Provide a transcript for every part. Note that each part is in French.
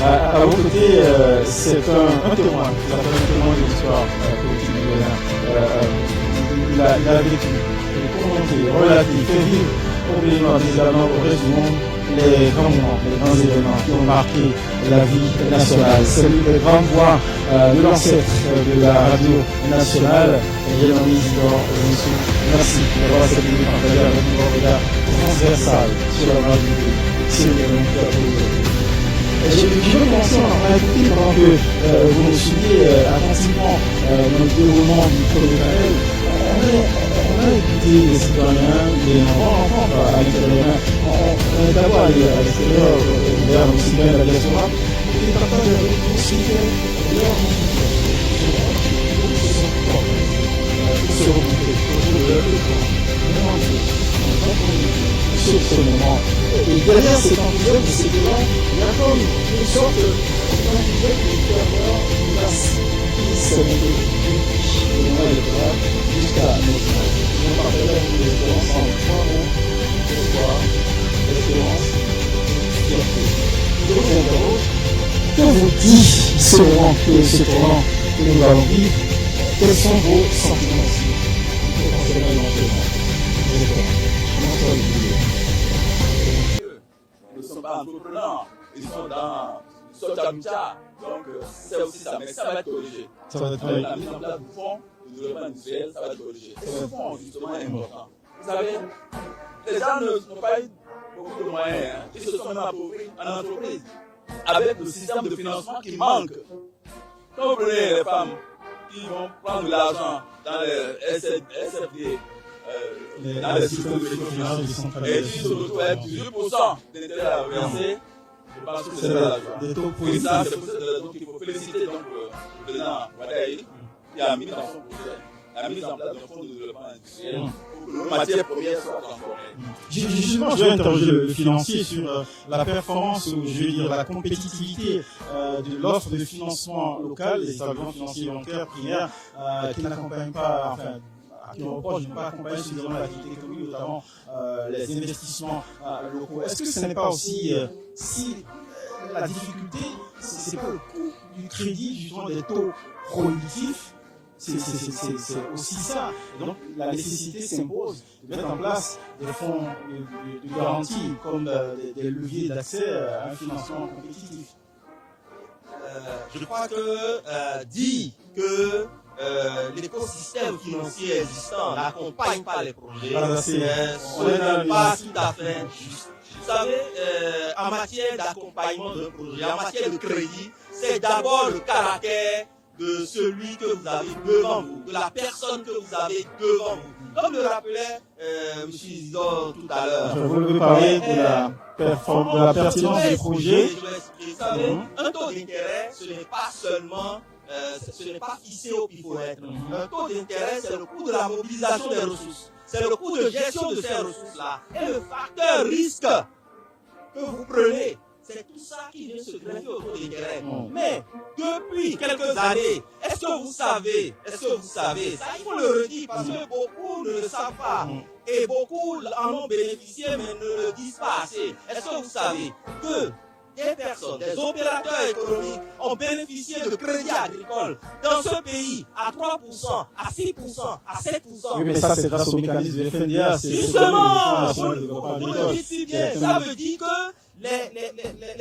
À vos côtés, c'est un témoin, vous appelez un témoin de l'histoire politique du Bénin. Il a vécu, commenté, relaté, fait vivre au Bénin, également au reste du monde, les grands moments, les grands événements qui ont marqué la vie nationale. C'est l'une des grandes voix de l'ancêtre de la radio nationale. Jérémy Isidore, merci d'avoir cette minute partagée avec nous un regard transversal sur la radio du pays. C'est le Je veux commencer en écouter pendant que vous nous suivez attentivement dans le déroulement du premier panel. On a écouté les citoyens, les enfants à l'intérieur. On est d'abord allé à l'extérieur vers nos citoyens de la diaspora. Et les partages avec nous suivaient leur se regrouper autour de sur ce moment. Et derrière cet enthousiasme de ces débats, il y a comme une sorte d'enthousiasme de ferveur qui va se monter depuis le moment électoral jusqu'à maintenant. On partage avec les espérances en trois mots: espoir, espérance, fierté. Je vous interroge, que vous dit ce moment, ce tournant que nous allons vivre? Quels sont vos sentiments aussi? Potentiellement éventuellement. Ils ne sont pas entrepreneurs, ils sont à Moucha, donc c'est aussi ça, mais ça va être corrigé. Ça va être la mise en place du fonds de développement industriel, ça va être corrigé. Et ce fonds, justement, est important. Vous savez, les gens n'ont pas eu beaucoup de moyens, hein. Ils se sont même appauvris en entreprise, avec le système de financement qui manque. Quand vous prenez les femmes qui vont prendre de l'argent dans les SFD, dans les systèmes de microfinance, et qui se retrouvent avec 18% d'intérêt à verser, je pense que c'est la joie. Et ça, c'est pour cette raison qu'il faut féliciter donc le président Wadaï qui a mis dans son projet la mise en place d'un fonds de développement industriel pour que nos matières premières soient transformées. Justement, je vais interroger le financier sur la performance, ou je vais dire la compétitivité de l'offre de financement local, les établissements financiers bancaires primaires qui n'accompagnent pas, enfin, qui reprochent de ne pas accompagner suffisamment l'activité économique, notamment les investissements locaux. Est-ce que ce n'est pas aussi, si la difficulté, c'est pas le coût du crédit, justement des taux prohibitifs, c'est aussi ça. Et donc la nécessité s'impose de mettre en place des fonds de garantie comme des leviers d'accès à un financement compétitif. Je crois que dire que l'écosystème financier existant n'accompagne pas les projets, ce n'est pas tout à fait juste. Vous savez, en matière d'accompagnement d'un projet, en matière de crédit, c'est d'abord le caractère de celui que vous avez devant vous, de la personne que vous avez devant vous. Comme le rappelait M. Isidore tout à l'heure. Je voulais parler de la pertinence du projet. Vous savez, un taux d'intérêt, ce n'est pas seulement, ce n'est pas fixé au pifomètre. Un taux d'intérêt, c'est le coût de la mobilisation des ressources. C'est le coût de gestion de ces ressources-là. Et le facteur risque que vous prenez, c'est tout ça qui vient se greffer au taux d'intérêt. Mais depuis quelques années, est-ce que vous savez, ça il faut le redire parce que beaucoup ne le savent pas. Et beaucoup en ont bénéficié mais ne le disent pas assez. Est-ce que vous savez que des personnes, des opérateurs économiques ont bénéficié de crédits agricoles dans ce pays à 3%, à 6%, à 7%. Oui, mais ça, c'est grâce au mécanisme de FNDA. Justement, vous le dites si bien. Ça veut dire que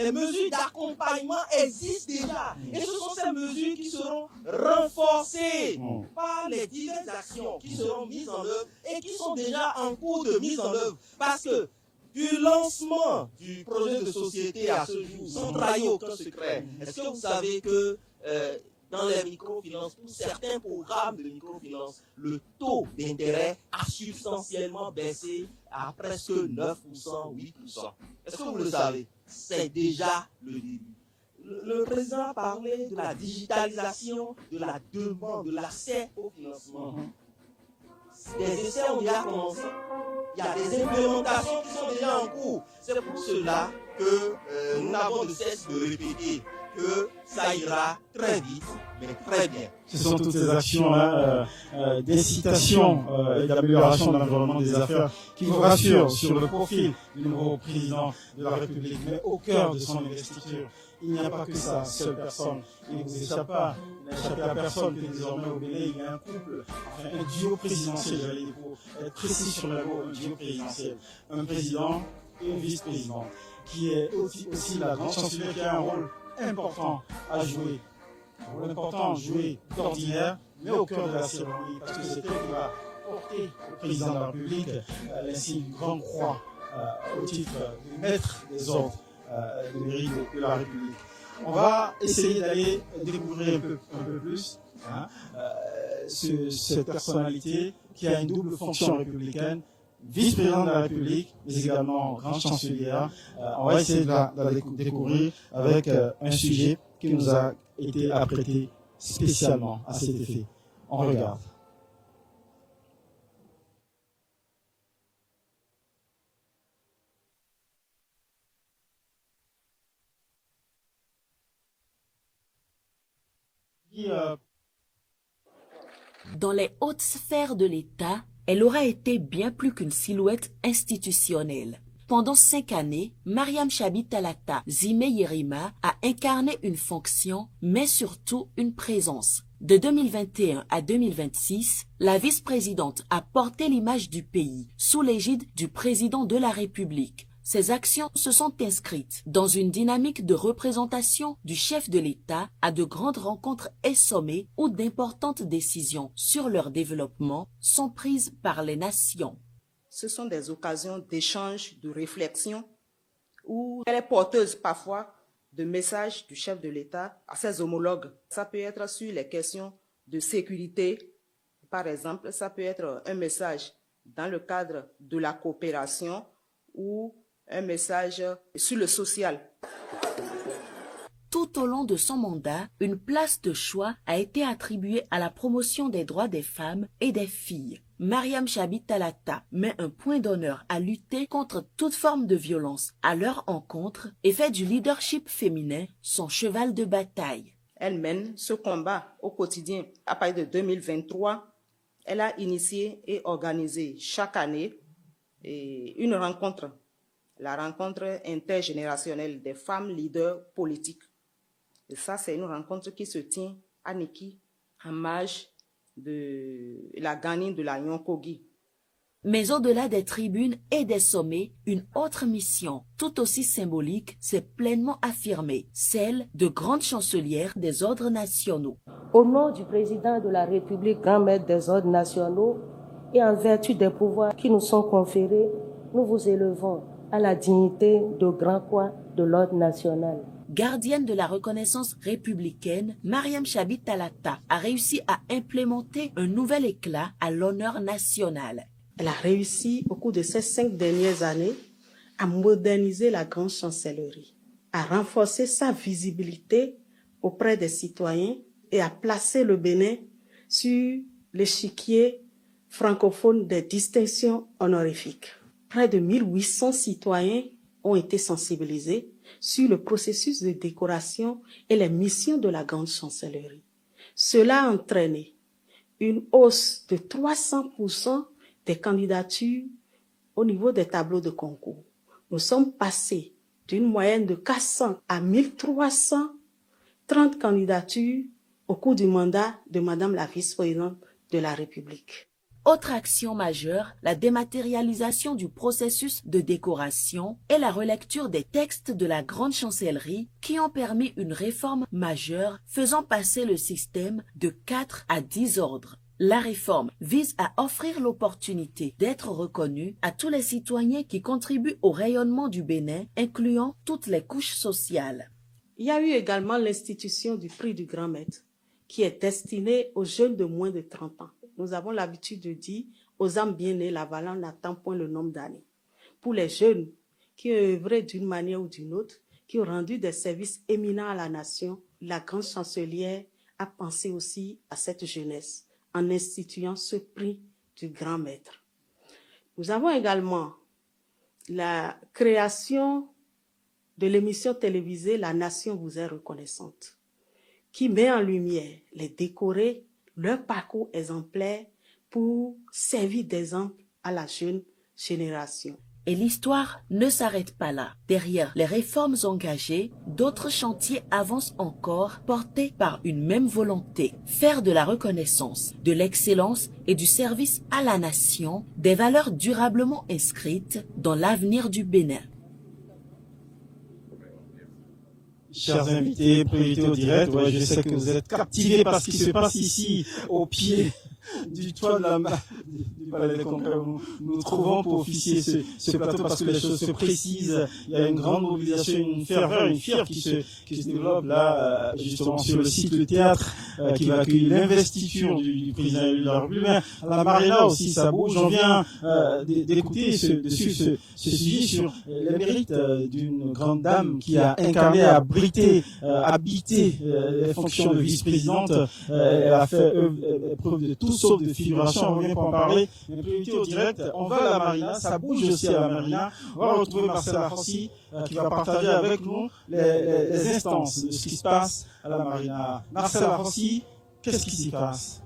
les mesures d'accompagnement existent déjà. Et ce sont ces mesures qui seront renforcées par les diverses actions qui seront mises en œuvre et qui sont déjà en cours de mise en œuvre. Parce que du lancement du projet de société à ce jour, sans trahir aucun secret, est-ce que vous savez que dans les microfinances, pour certains programmes de microfinance, le taux d'intérêt a substantiellement baissé à presque 9%, 8%. Est-ce que vous le savez? C'est déjà le début. Le président a parlé de la digitalisation, de la demande, de l'accès au financement. Des essais ont déjà commencé. Il y a des implémentations qui sont déjà en cours. C'est pour cela que nous n'avons de cesse de répéter que ça ira très vite, mais très bien. Ce sont toutes ces actions-là d'incitation et d'amélioration de l'environnement des affaires qui vous rassurent sur le profil du nouveau président de la République. Mais au cœur de son investiture, il n'y a pas que sa seule personne. Il ne vous échappe pas, il n'a échappé à personne que désormais au Bénin, il y a un couple, enfin un duo présidentiel, j'allais dire pour être précis sur le mot, un duo présidentiel. Un président et un vice-président, qui est aussi la grande chancelière qui a un rôle important à jouer. Un rôle important à jouer d'ordinaire, mais au cœur de la cérémonie, parce que c'est elle qui va porter au président de la République l'insigne d'une grande croix au titre de maître des ordres de mérite de la République. On va essayer d'aller découvrir un peu plus cette personnalité qui a une double fonction républicaine, vice-président de la République, mais également grande chancelière. On va essayer de la découvrir avec un sujet qui nous a été apprêté spécialement à cet effet. On regarde. Dans les hautes sphères de l'État, elle aura été bien plus qu'une silhouette institutionnelle. Pendant 5 années, Mariam Chabi Talata Zime Yerima a incarné une fonction, mais surtout une présence. De 2021 à 2026, la vice-présidente a porté l'image du pays sous l'égide du président de la République. Ces actions se sont inscrites dans une dynamique de représentation du chef de l'État à de grandes rencontres et sommets où d'importantes décisions sur leur développement sont prises par les nations. Ce sont des occasions d'échange, de réflexion, où elle est porteuse parfois de messages du chef de l'État à ses homologues. Ça peut être sur les questions de sécurité, par exemple, ça peut être un message dans le cadre de la coopération ou un message sur le social. Tout au long de son mandat, une place de choix a été attribuée à la promotion des droits des femmes et des filles. Mariam Chabi Talata met un point d'honneur à lutter contre toute forme de violence à leur encontre et fait du leadership féminin son cheval de bataille. Elle mène ce combat au quotidien. À partir de 2023, elle a initié et organisé chaque année une rencontre, la rencontre intergénérationnelle des femmes leaders politiques. Et ça, c'est une rencontre qui se tient à Niki, en marge de la gagnante de la Nyonkogi. Mais au-delà des tribunes et des sommets, une autre mission, tout aussi symbolique, s'est pleinement affirmée, celle de grande chancelière des ordres nationaux. Au nom du président de la République, grand maître des ordres nationaux, et en vertu des pouvoirs qui nous sont conférés, nous vous élevons à la dignité de grand croix de l'ordre national. Gardienne de la reconnaissance républicaine, Mariam Chabi Talata a réussi à implémenter un nouvel éclat à l'honneur national. Elle a réussi, au cours de ces 5 dernières années, à moderniser la grande chancellerie, à renforcer sa visibilité auprès des citoyens et à placer le Bénin sur l'échiquier francophone des distinctions honorifiques. Près de 1800 citoyens ont été sensibilisés sur le processus de décoration et les missions de la grande chancellerie. Cela a entraîné une hausse de 300% des candidatures au niveau des tableaux de concours. Nous sommes passés d'une moyenne de 400 à 1330 candidatures au cours du mandat de Madame la vice-présidente de la République. Autre action majeure, la dématérialisation du processus de décoration et la relecture des textes de la grande chancellerie qui ont permis une réforme majeure faisant passer le système de 4 à 10 ordres. La réforme vise à offrir l'opportunité d'être reconnu à tous les citoyens qui contribuent au rayonnement du Bénin, incluant toutes les couches sociales. Il y a eu également l'institution du prix du grand maître, qui est destiné aux jeunes de moins de 30 ans. Nous avons l'habitude de dire aux âmes bien nées, la valeur n'attend point le nombre d'années. Pour les jeunes qui ont œuvré d'une manière ou d'une autre, qui ont rendu des services éminents à la nation, la grande chancelière a pensé aussi à cette jeunesse en instituant ce prix du grand maître. Nous avons également la création de l'émission télévisée La Nation vous est reconnaissante, qui met en lumière les décorés, leur parcours exemplaire pour servir d'exemple à la jeune génération. Et l'histoire ne s'arrête pas là. Derrière les réformes engagées, d'autres chantiers avancent encore, portés par une même volonté: faire de la reconnaissance, de l'excellence et du service à la nation des valeurs durablement inscrites dans l'avenir du Bénin. Chers invités, priorité au direct, je sais que vous êtes captivés par ce qui se passe ici, au pied du toit du palais des congrès où nous trouvons pour officier ce plateau, parce que les choses se précisent. Il y a une grande mobilisation, une ferveur, une fièvre qui se développe là, justement sur le site Le Théâtre, qui va accueillir l'investiture du président élu de la République. Mais à la Marina aussi, ça bouge. On vient d'écouter, de suivre ce sujet sur les mérites d'une grande dame qui a incarné, habité les fonctions de vice-présidente. Elle a fait preuve de tout sauf de figuration. On revient pour en parler. Mais priorité au direct, on va à la Marina, ça bouge aussi à la Marina. On va retrouver Marcel Laforcy qui va partager avec nous les instances de ce qui se passe à la Marina. Marcel Laforcy, qu'est-ce qui s'y passe?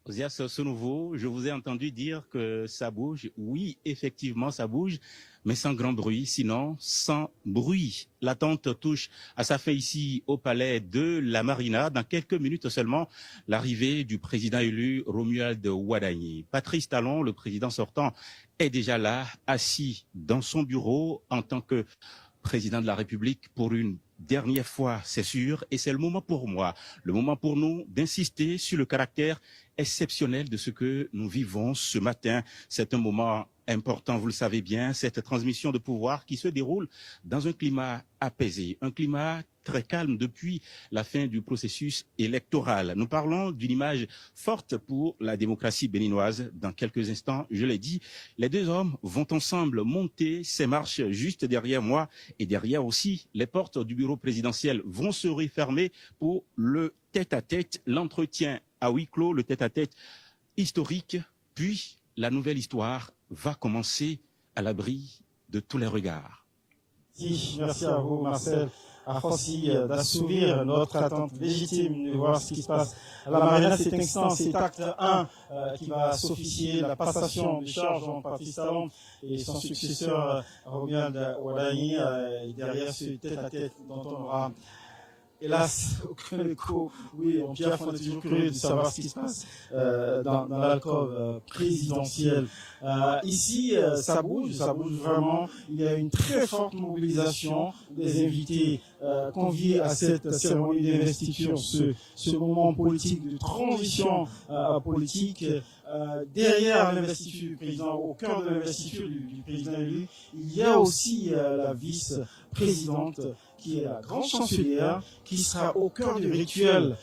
Osias Sonouveau, je vous ai entendu dire que ça bouge. Oui, effectivement, ça bouge, mais sans grand bruit, sinon sans bruit. L'attente touche à sa fin ici au palais de la Marina. Dans quelques minutes seulement, l'arrivée du président élu Romuald Wadagni. Patrice Talon, le président sortant, est déjà là, assis dans son bureau en tant que président de la République pour une dernière fois, c'est sûr. Et c'est le moment pour moi, le moment pour nous d'insister sur le caractère exceptionnel de ce que nous vivons ce matin. C'est un moment important, vous le savez bien, cette transmission de pouvoir qui se déroule dans un climat apaisé, un climat très calme depuis la fin du processus électoral. Nous parlons d'une image forte pour la démocratie béninoise. Dans quelques instants, je l'ai dit, les deux hommes vont ensemble monter ces marches juste derrière moi, et derrière aussi les portes du bureau présidentiel vont se refermer pour le tête-à-tête, l'entretien à huis clos, le tête-à-tête historique, puis la nouvelle histoire va commencer à l'abri de tous les regards. Merci à vous, Marcel Laforcy, d'assouvir notre attente légitime de voir ce qui se passe à la Marina. Cet instant, c'est acte 1 qui va s'officier la passation de charge en Patrice Talon et son successeur Romuald Wadagni, derrière ce tête-à-tête dont on aura hélas aucun écho. Oui, Pierre, on est toujours curieux de savoir ce qui se passe dans l'alcôve présidentielle. Ici, ça bouge vraiment. Il y a une très forte mobilisation des invités conviés à cette cérémonie d'investiture, ce moment politique de transition politique. Derrière l'investiture du président, au cœur de l'investiture du président élu, il y a aussi la vice-présidente qui est la grande chancelière, qui sera au cœur du rituel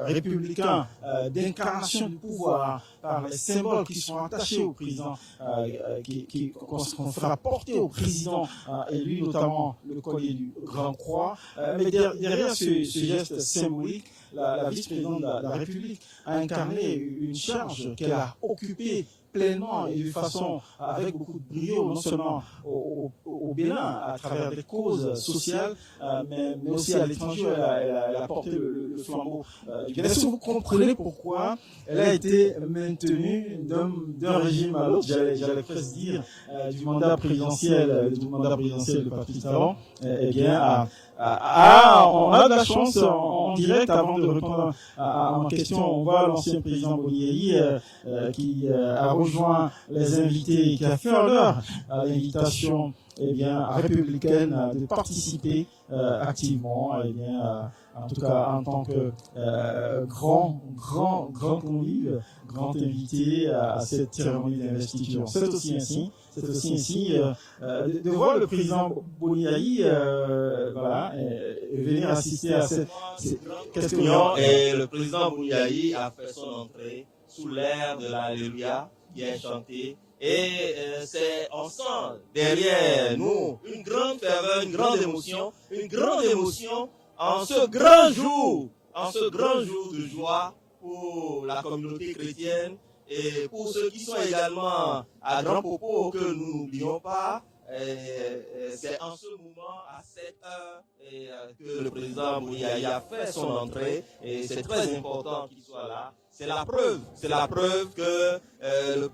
républicain d'incarnation du pouvoir par les symboles qui sont attachés au président, qu'on fera porter au président élu, notamment le collier du Grand Croix. Mais derrière ce geste symbolique, la vice-présidente de la République a incarné une charge qu'elle a occupée pleinement et de façon avec beaucoup de brio, non seulement au Bénin, à travers des causes sociales, mais aussi à l'étranger. Elle a porté le flambeau du Bénin. Est-ce que vous comprenez pourquoi elle a été maintenue d'un régime à l'autre, j'allais presque dire, du mandat présidentiel de Patrice Talon, eh bien, on a de la chance en direct. Avant de répondre à ma question, on voit l'ancien président Boni Yayi qui a rejoint les invités et qui a fait honneur à l'invitation républicaine de participer activement, en tout cas en tant que grand convive, grand invité à cette cérémonie d'investiture. C'est aussi ainsi de voir le président Boni Yayi venir assister à cette question. Et le président Boni Yayi a fait son entrée sous l'air de l'Alléluia qui est chanté. Et on sent derrière nous une grande ferveur, une grande émotion en ce grand jour de joie pour la communauté chrétienne et pour ceux qui sont également à Grand Popo, que nous n'oublions pas. c'est en ce moment, à 7 heures, que le président Bouniaï a fait son entrée, et c'est très important qu'il soit là. C'est la preuve que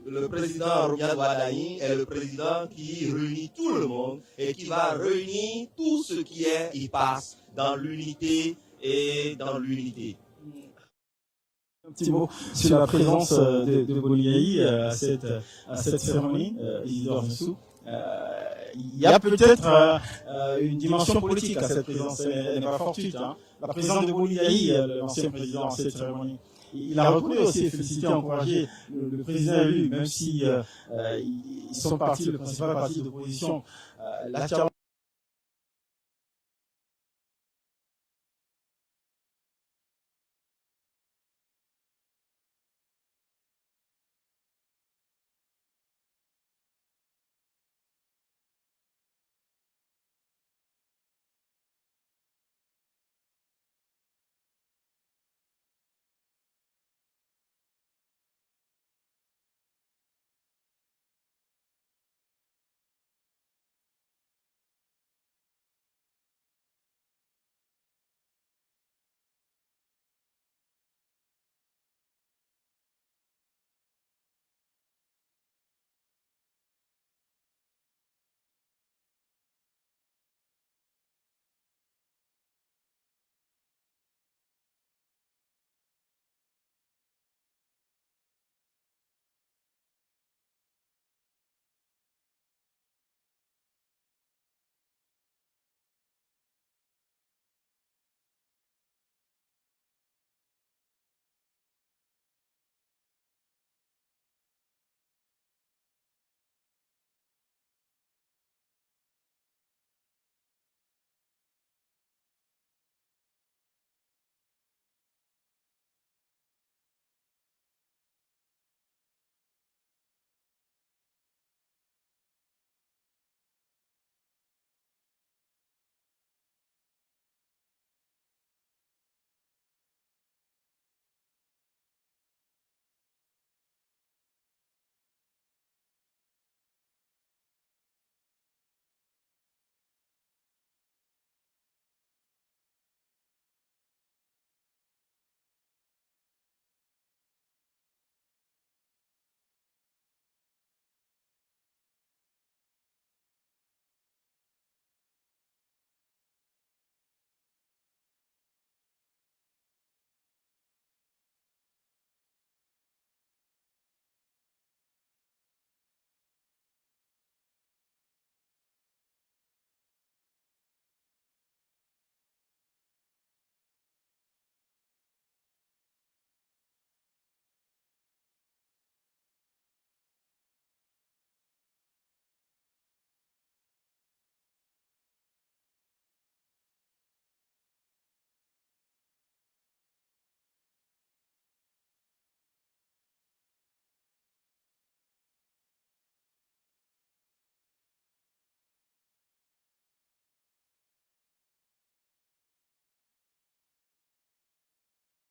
le président Romiad Wadaï est le président qui réunit tout le monde et qui va réunir tout ce qui est IPAS dans l'unité et dans l'unité. Un petit mot sur la présence de Bouniaï à cette cérémonie, Isidore Moussou. Il y a peut-être une dimension politique à cette présence, elle n'est pas fortuite. Hein. La présence de Bouniaï, l'ancien président, à cette cérémonie, il a reconnu aussi, félicité, encouragé le président élu, même si ils sont partis, le principal parti d'opposition, la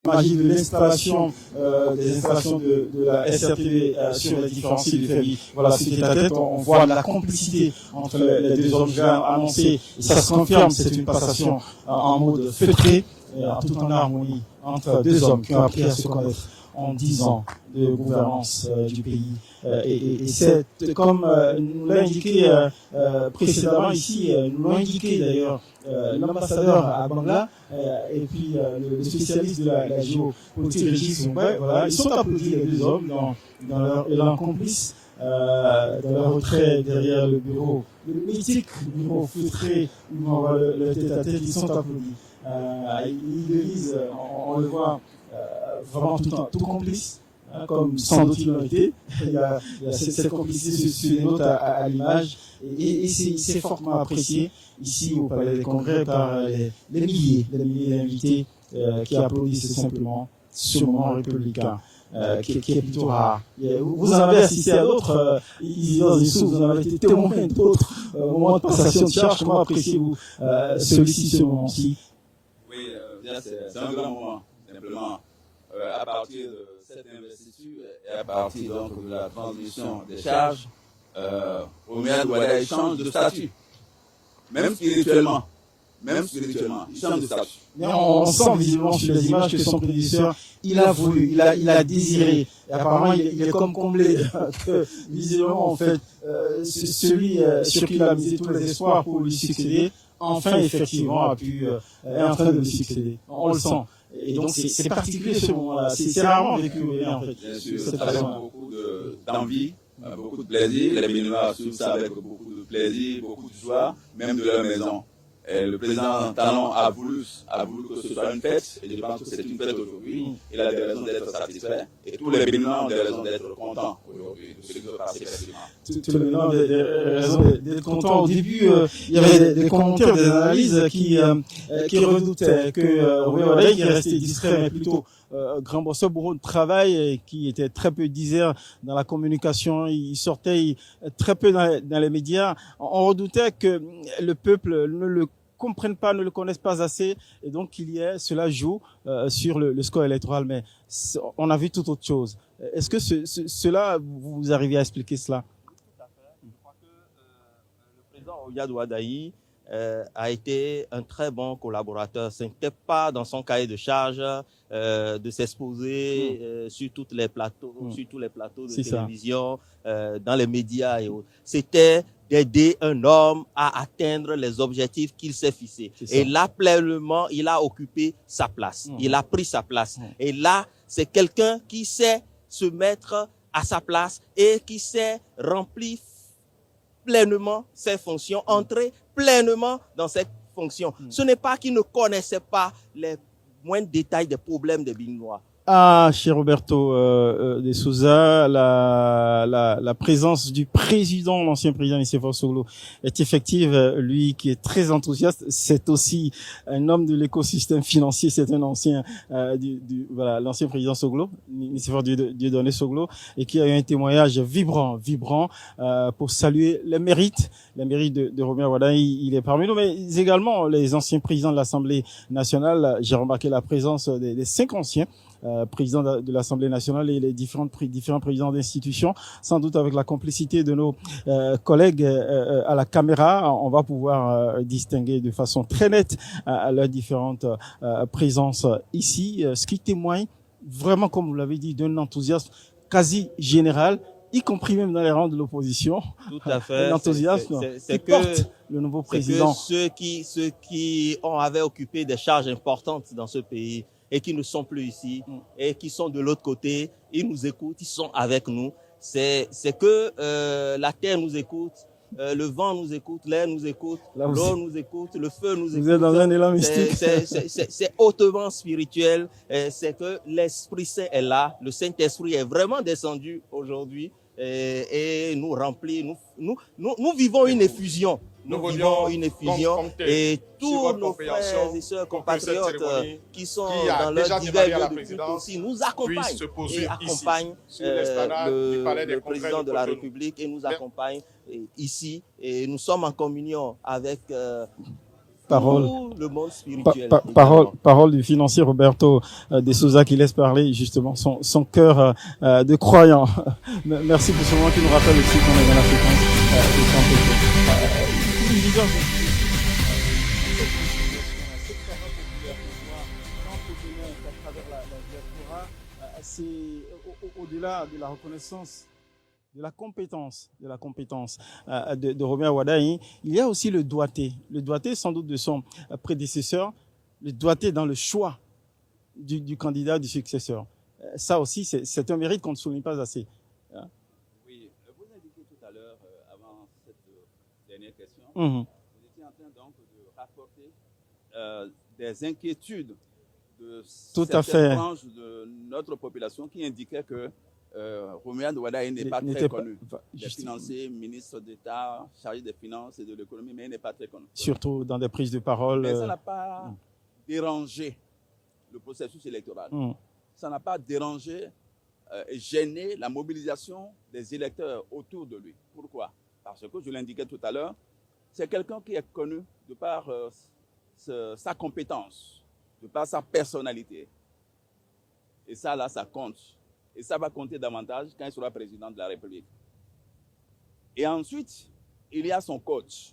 magie de l'installation des installations de la SRTV sur les différents sites de Ferry. Voilà, ce qui est à tête, on voit la complicité entre les deux hommes déjà annoncés, et ça se confirme, c'est une passation en mode feutré, tout en harmonie entre deux hommes qui ont appris à se connaître en 10 ans de gouvernance du pays. Et c'est comme nous l'a indiqué précédemment ici, nous l'ont indiqué d'ailleurs l'ambassadeur à Bangla et puis le spécialiste de la géopolitique Régis Moumbay, voilà, ils sont applaudis les deux hommes dans leur élan complice, dans leur retrait derrière le bureau, le mythique bureau feutré où on voit le tête-à-tête, ils sont applaudis. Ils le disent, on le voit vraiment tout complice, hein, comme sans doute il l'ont été. Il y a cette complicité sur les notes à l'image, et c'est fortement apprécié ici au Palais des Congrès par les milliers d'invités qui applaudissent simplement ce moment républicain. Qui est plutôt rare. Vous en avez assisté à d'autres, vous en avez été témoin d'autres moments de passation de charge. Comment appréciez-vous celui-ci, ce moment-ci? Oui, c'est un grand moment, simplement. À partir de cette investiture et à partir donc de la transmission des charges, Romiad Wadaï change de statut. même spirituellement, il change de statut. Mais on sent visiblement sur les images que son prédécesseur, il a voulu, il a désiré. Et apparemment, il est comme comblé que visiblement, en fait, celui sur qui il a misé tous les espoirs pour lui succéder, enfin, effectivement, est en train de lui succéder. On le sent. Et donc, c'est particulier ce moment-là. C'est rarement vécu, en fait. Bien sûr, ça avec beaucoup d'envie, beaucoup de plaisir. Les Béninois suivent ça avec beaucoup de plaisir, beaucoup de joie, même de leur maison. Et le président Talon a voulu que ce soit une fête, et je pense que c'est une fête aujourd'hui. Il a des raisons d'être satisfait, et tous les Béninois ont des raisons d'être contents aujourd'hui de ce qui se passe effectivement. Tous les Béninois ont des raisons d'être contents. Au début, il y avait des commentaires, des analyses qui redoutaient que Romain Wadaï, qui est resté discret, mais plutôt grand bosseur, beaucoup de travail, et qui était très peu disert dans la communication, il sortait très peu dans les médias. On redoutait que le peuple ne le comprennent pas, ne le connaissent pas assez, et donc cela joue sur le score électoral, mais on a vu tout autre chose. Est-ce que cela, vous arrivez à expliquer cela? Tout à fait. Je crois que le président Oyad Wadaï a été un très bon collaborateur. Ce n'était pas dans son cahier de charge de s'exposer sur tous les plateaux de télévision, dans les médias et autres. C'était d'aider un homme à atteindre les objectifs qu'il s'est fixés. Et là, pleinement, il a occupé sa place. Il a pris sa place. Et là, c'est quelqu'un qui sait se mettre à sa place et qui sait remplir pleinement ses fonctions, entrer pleinement dans ses fonctions. Ce n'est pas qu'il ne connaissait pas les moindres détails des problèmes des Béninois. Ah, cher Roberto de Souza, la présence du président, l'ancien président Nicéphore Soglo, est effective. Lui qui est très enthousiaste, c'est aussi un homme de l'écosystème financier. C'est un ancien l'ancien président Soglo, Nicéphore Dieudonné Soglo, et qui a eu un témoignage vibrant pour saluer les mérites de Romain Wadaï. Il est parmi nous, mais également les anciens présidents de l'Assemblée nationale. J'ai remarqué la présence des 5 anciens président de l'Assemblée nationale et les différents présidents d'institutions, sans doute avec la complicité de nos collègues à la caméra, on va pouvoir distinguer de façon très nette leurs différentes présences ici, ce qui témoigne vraiment, comme vous l'avez dit, d'un enthousiasme quasi général, y compris même dans les rangs de l'opposition. Tout à fait. L'enthousiasme qui porte le nouveau président. Ceux qui avaient occupé des charges importantes dans ce pays et qui ne sont plus ici, et qui sont de l'autre côté, ils nous écoutent, ils sont avec nous. C'est que la terre nous écoute, le vent nous écoute, l'air nous écoute, l'eau nous écoute, le feu nous écoute. Vous êtes dans un élan mystique. C'est hautement spirituel. C'est que l'Esprit Saint est là, le Saint-Esprit est vraiment descendu aujourd'hui et nous remplit. Nous vivons une effusion. Nous vivons une effusion et tous nos frères et sœurs compatriotes qui sont dans leur divers lieux de culte aussi nous accompagnent et accompagnent le président de la République et nous accompagnent ici. Et nous sommes en communion avec tout le monde spirituel. Parole du financier Roberto de Souza qui laisse parler justement son cœur de croyant. Merci pour ce moment qui nous rappelle aussi qu'on est dans la fréquence de Saint-Pétré. C'est au-delà de la reconnaissance de la compétence de Romain Wadaï, il y a aussi le doigté sans doute de son prédécesseur, le doigté dans le choix du candidat, du successeur. Ça aussi, c'est un mérite qu'on ne souligne pas assez. Oui, vous indiquez tout à l'heure, avant cette dernière question, Mmh. vous étiez en train donc de rapporter des inquiétudes de certaines branches de notre population qui indiquaient que Romain Wadaï n'est pas très connu. Il est financier, ministre d'État, chargé des finances et de l'économie, mais il n'est pas très connu. Surtout dans des prises de parole. Mais ça n'a pas dérangé le processus électoral. Ça n'a pas dérangé et gêné la mobilisation des électeurs autour de lui. Pourquoi? Parce que, je l'indiquais tout à l'heure, c'est quelqu'un qui est connu de par sa compétence, de par sa personnalité. Et ça, là, ça compte. Et ça va compter davantage quand il sera président de la République. Et ensuite, il y a son coach.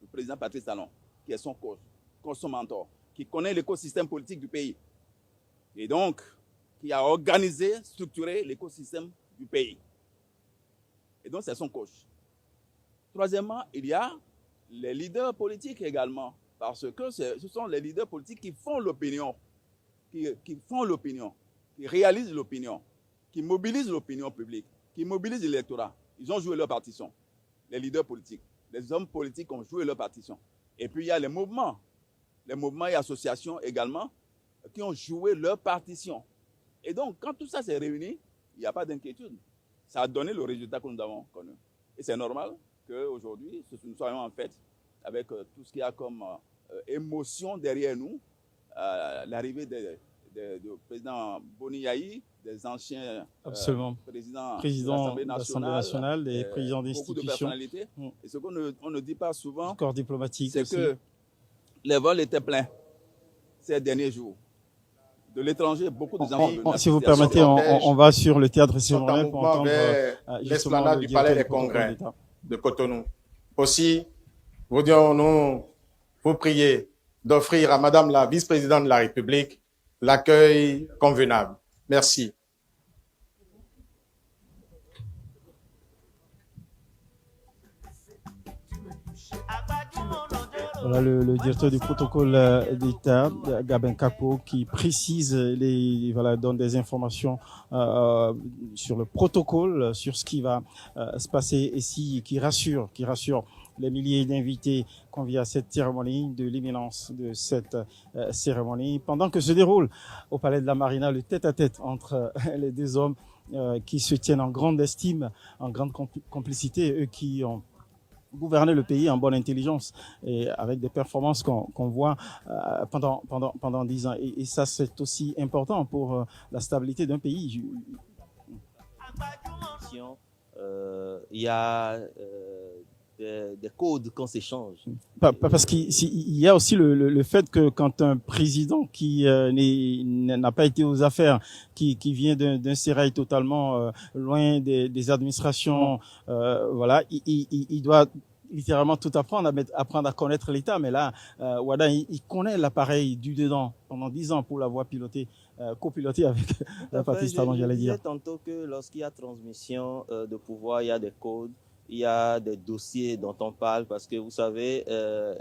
Le président Patrice Talon, qui est son coach, son mentor, qui connaît l'écosystème politique du pays. Et donc, qui a organisé, structuré l'écosystème du pays. Et donc, c'est son coach. Troisièmement, il y a les leaders politiques également, parce que ce sont les leaders politiques qui font l'opinion, qui font l'opinion, qui réalisent l'opinion, qui mobilisent l'opinion publique, qui mobilisent l'électorat. Ils ont joué leur partition, les leaders politiques. Les hommes politiques ont joué leur partition. Et puis, il y a les mouvements et associations également, qui ont joué leur partition. Et donc, quand tout ça s'est réuni, il n'y a pas d'inquiétude. Ça a donné le résultat que nous avons connu. Et c'est normal qu'aujourd'hui, nous soyons en fête avec tout ce qu'il y a comme émotion derrière nous. L'arrivée du président Boni Yayi, des anciens présidents de l'Assemblée nationale, des présidents d'institutions. Beaucoup de personnalités. Et ce qu'on ne dit pas souvent, corps diplomatique, c'est que les vols étaient pleins ces derniers jours. De l'étranger, beaucoup de gens. Si vous permettez, on va sur le théâtre cérémoniel pour entendre l'esplanade du Palais des Congrès de Cotonou. Aussi, voudrions-nous vous prier d'offrir à Madame la vice-présidente de la République l'accueil convenable. Merci. Voilà le directeur du protocole d'État, Gabin Kakpo, qui précise, donne des informations sur le protocole, sur ce qui va se passer ici, qui rassure les milliers d'invités conviés à cette cérémonie, de l'imminence de cette cérémonie, pendant que se déroule au Palais de la Marina le tête-à-tête entre les deux hommes qui se tiennent en grande estime, en grande complicité, eux qui ont gouverner le pays en bonne intelligence et avec des performances qu'on voit pendant 10 ans. Et ça, c'est aussi important pour la stabilité d'un pays. Il y a des codes qu'on s'échange. Parce qu'il y a aussi le fait que quand un président qui n'a pas été aux affaires, qui vient d'un sérail totalement loin des administrations, il doit littéralement tout apprendre à connaître l'État. Mais là, Wada, il connaît l'appareil du dedans pendant 10 ans pour l'avoir piloté, copiloté avec Patrice Talon, j'allais dire. Je disais tantôt que lorsqu'il y a transmission de pouvoir, il y a des codes, il y a des dossiers dont on parle, parce que vous savez,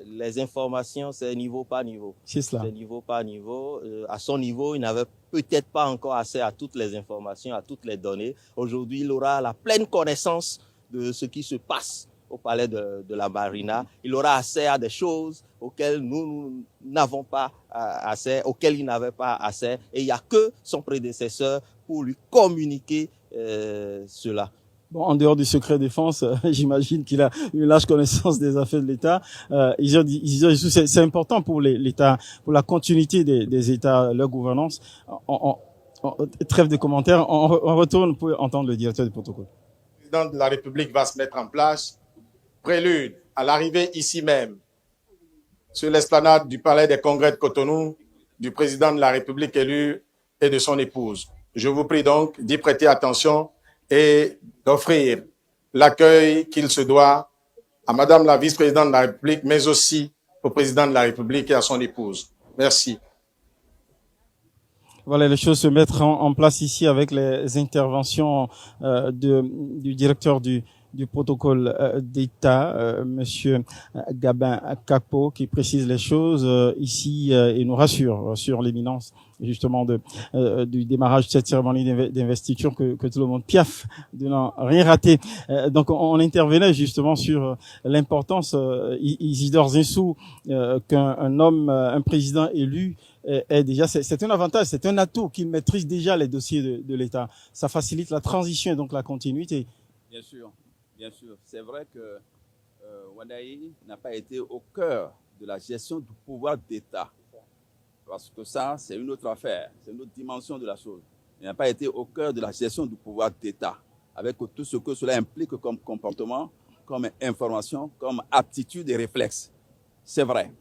les informations, c'est niveau par niveau. C'est cela. C'est niveau par niveau. À son niveau, il n'avait peut-être pas encore accès à toutes les informations, à toutes les données. Aujourd'hui, il aura la pleine connaissance de ce qui se passe au palais de la Marina. Il aura accès à des choses auxquelles nous n'avons pas accès, auxquelles il n'avait pas accès. Et il n'y a que son prédécesseur pour lui communiquer cela. Bon, en dehors du secret défense, j'imagine qu'il a une large connaissance des affaires de l'État. C'est important pour l'État, pour la continuité des États, leur gouvernance. Trêve de commentaires, on retourne pour entendre le directeur du protocole. Le président de la République va se mettre en place. Prélude à l'arrivée ici même, sur l'esplanade du Palais des Congrès de Cotonou, du président de la République élu et de son épouse. Je vous prie donc d'y prêter attention et d'offrir l'accueil qu'il se doit à Madame la vice-présidente de la République, mais aussi au président de la République et à son épouse. Merci. Voilà, les choses se mettent en place ici avec les interventions du directeur du protocole d'État, Monsieur Gabin Kakpo, qui précise les choses ici et nous rassure sur l'imminence justement du démarrage de cette cérémonie d'investiture que tout le monde piaffe de n'en rien rater. Donc on intervenait justement sur l'importance, Isidore Zinsou, qu'un homme, un président élu est déjà, c'est un avantage, c'est un atout qu'il maîtrise déjà les dossiers de l'État. Ça facilite la transition et donc la continuité. Bien sûr. Bien sûr, c'est vrai que Wadaï n'a pas été au cœur de la gestion du pouvoir d'État. Parce que ça, c'est une autre affaire, c'est une autre dimension de la chose. Il n'a pas été au cœur de la gestion du pouvoir d'État, avec tout ce que cela implique comme comportement, comme information, comme aptitude et réflexe. C'est vrai.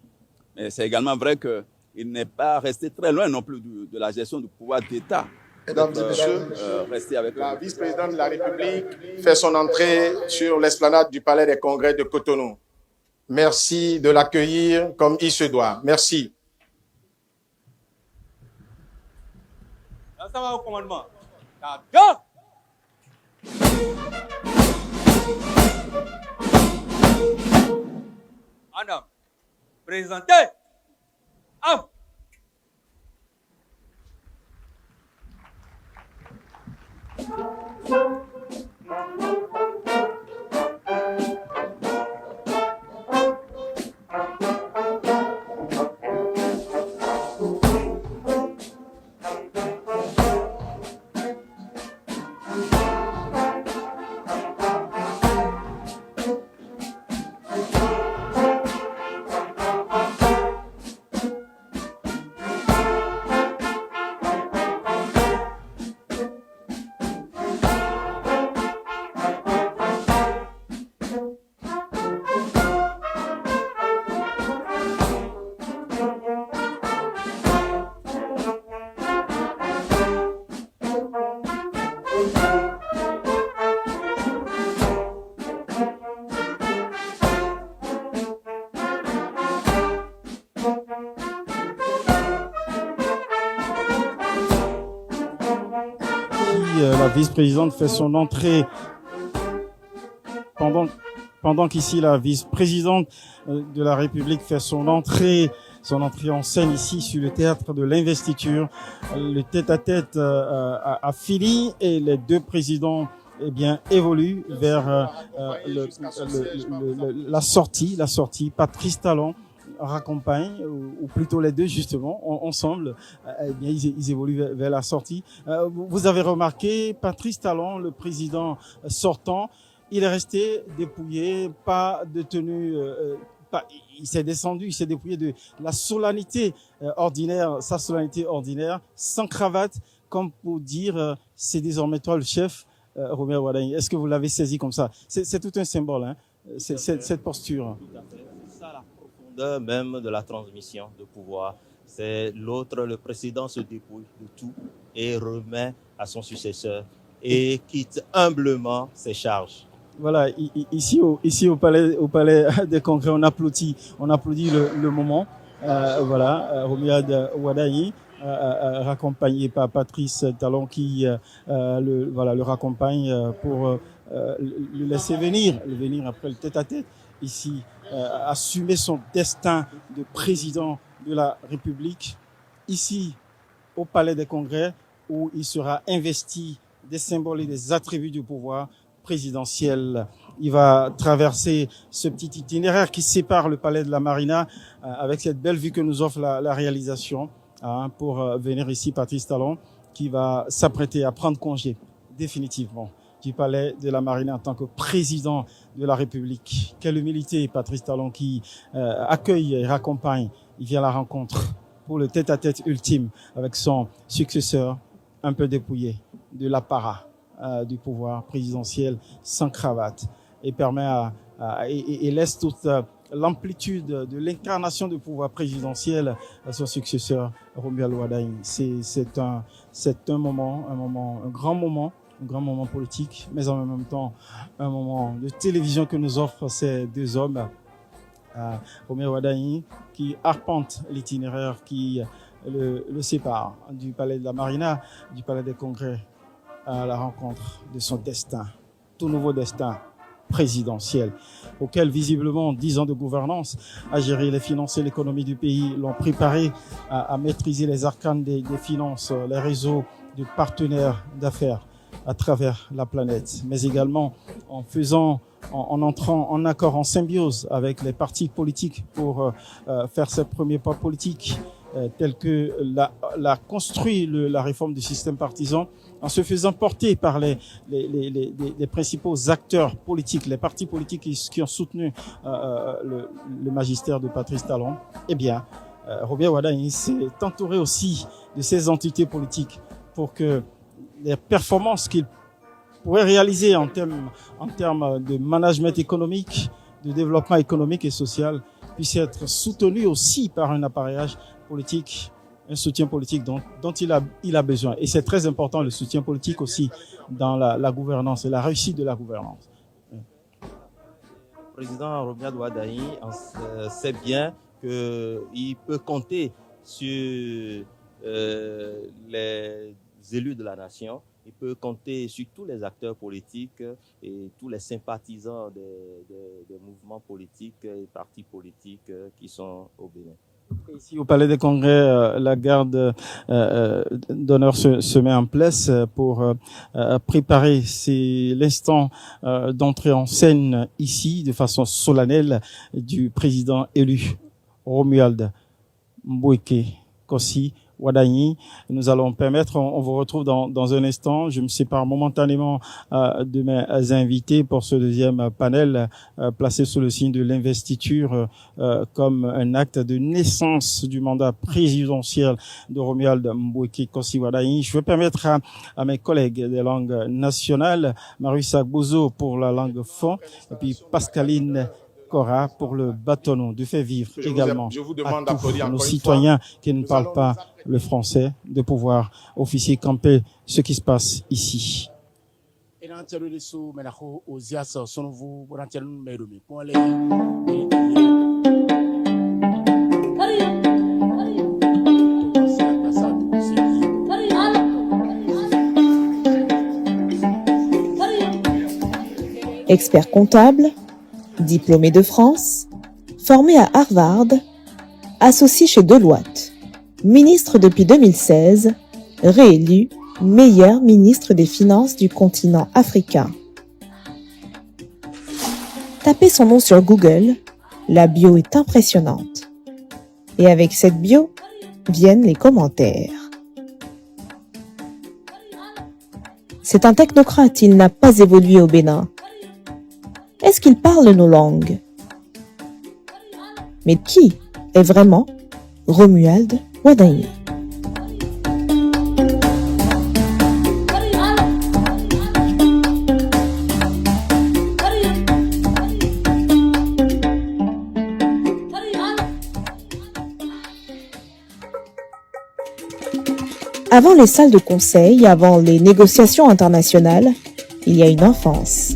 Mais c'est également vrai qu'il n'est pas resté très loin non plus de la gestion du pouvoir d'État. Mesdames et messieurs, la vice-présidente de la République fait son entrée sur l'esplanade du Palais des Congrès de Cotonou. Merci de l'accueillir comme il se doit. Merci. Ça va au commandement. Madame, présentez. Up. La vice-présidente fait son entrée pendant qu'ici la vice-présidente de la République fait son entrée en scène ici sur le théâtre de l'investiture. Le tête-à-tête a fini et les deux présidents évoluent vers la sortie. Patrice Talon raccompagne, ou plutôt les deux justement, ensemble, ils évoluent vers la sortie. Vous avez remarqué, Patrice Talon, le président sortant, il est resté dépouillé, pas de tenue, il s'est descendu, il s'est dépouillé de la solennité ordinaire, sa solennité ordinaire, sans cravate, comme pour dire c'est désormais toi le chef, Robert Wadagne. Est-ce que vous l'avez saisi comme ça? C'est tout un symbole, hein, cette posture. C'est ça la profondeur même de la transmission de pouvoir. C'est l'autre, le président se dépouille de tout et remet à son successeur et quitte humblement ses charges. Voilà, ici au palais des Congrès, on applaudit le moment. Robert Wadagne, raccompagné par Patrice Talon qui le raccompagne pour le laisser venir après le tête-à-tête ici, assumer son destin de président de la République ici au palais des Congrès, où il sera investi des symboles et des attributs du pouvoir présidentiel. Il va traverser ce petit itinéraire qui sépare le palais de la Marina avec cette belle vue que nous offre la réalisation pour venir ici, Patrice Talon, qui va s'apprêter à prendre congé définitivement du palais de la Marina en tant que président de la République. Quelle humilité, Patrice Talon, qui accueille et raccompagne. Il vient à la rencontre pour le tête-à-tête ultime avec son successeur un peu dépouillé de l'apparat du pouvoir présidentiel sans cravate, et permet et laisse toute l'amplitude de l'incarnation du pouvoir présidentiel à son successeur Robert Wadagne. C'est un grand moment politique, mais en même temps un moment de télévision que nous offrent ces deux hommes. Robert Wadagne qui arpente l'itinéraire qui le sépare du palais de la Marina, du palais des Congrès, à la rencontre de son destin, tout nouveau destin présidentiel, auquel visiblement 10 ans de gouvernance à gérer les finances et l'économie du pays l'ont préparé à maîtriser les arcanes des finances, les réseaux de partenaires d'affaires à travers la planète, mais également en entrant en accord, en symbiose avec les partis politiques pour faire ses premiers pas politiques, tels que la construit la réforme du système partisan, en se faisant porter par les principaux acteurs politiques, les partis politiques qui ont soutenu le magistère de Patrice Talon. Eh bien, Robert Wadagne s'est entouré aussi de ces entités politiques pour que les performances qu'il pourrait réaliser en termes de management économique, de développement économique et social, puissent être soutenues aussi par un appareillage politique, un soutien politique dont il a besoin. Et c'est très important, le soutien politique aussi dans la gouvernance et la réussite de la gouvernance. Le président Romuald Wardani sait bien qu'il peut compter sur les élus de la nation, il peut compter sur tous les acteurs politiques et tous les sympathisants des mouvements politiques et partis politiques qui sont au Bénin. Ici au Palais des Congrès, la garde d'honneur se met en place pour préparer l'instant d'entrée en scène ici de façon solennelle du président élu Romuald Mboueke Kossi Wardani. Nous allons permettre, on vous retrouve dans un instant. Je me sépare momentanément de mes invités pour ce deuxième panel placé sous le signe de l'investiture comme un acte de naissance du mandat présidentiel de Romuald Mboueke Kossi Wardani. Je vais permettre à mes collègues des langues nationales, Marissa Bozo pour la langue fon, et puis Pascaline Cora pour le bâtonneau, de faire vivre également je vous demande à tous d'applaudir nos encore une citoyens fois. qui ne parlent pas le français, de pouvoir officier camper ce qui se passe ici. Expert comptable, diplômé de France, formé à Harvard, associé chez Deloitte, ministre depuis 2016, réélu meilleur ministre des Finances du continent africain. Tapez son nom sur Google, la bio est impressionnante. Et avec cette bio, viennent les commentaires. C'est un technocrate, il n'a pas évolué au Bénin. Est-ce qu'il parle nos langues? Mais qui est vraiment Romuald Wardani? Avant les salles de conseil, avant les négociations internationales, il y a une enfance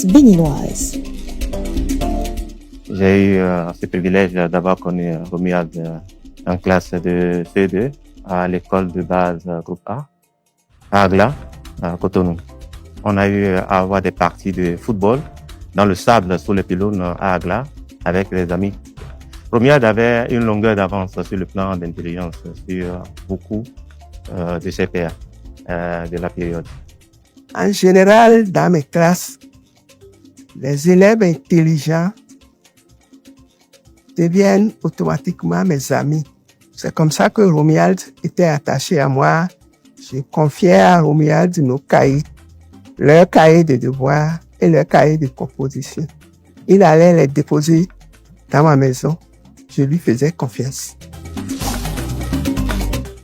béninoise. J'ai eu ce privilège d'avoir connu Romuald en classe de CE2 à l'école de base groupe A, à Agla, à Cotonou. On a eu à avoir des parties de football dans le sable sous les pylônes à Agla avec les amis. Romuald avait une longueur d'avance sur le plan d'intelligence sur beaucoup de ses pairs de la période. En général, dans mes classes, les élèves intelligents deviennent automatiquement mes amis. C'est comme ça que Romuald était attaché à moi. Je confiais à Romuald nos cahiers, leurs cahiers de devoirs et leurs cahiers de composition. Il allait les déposer dans ma maison. Je lui faisais confiance.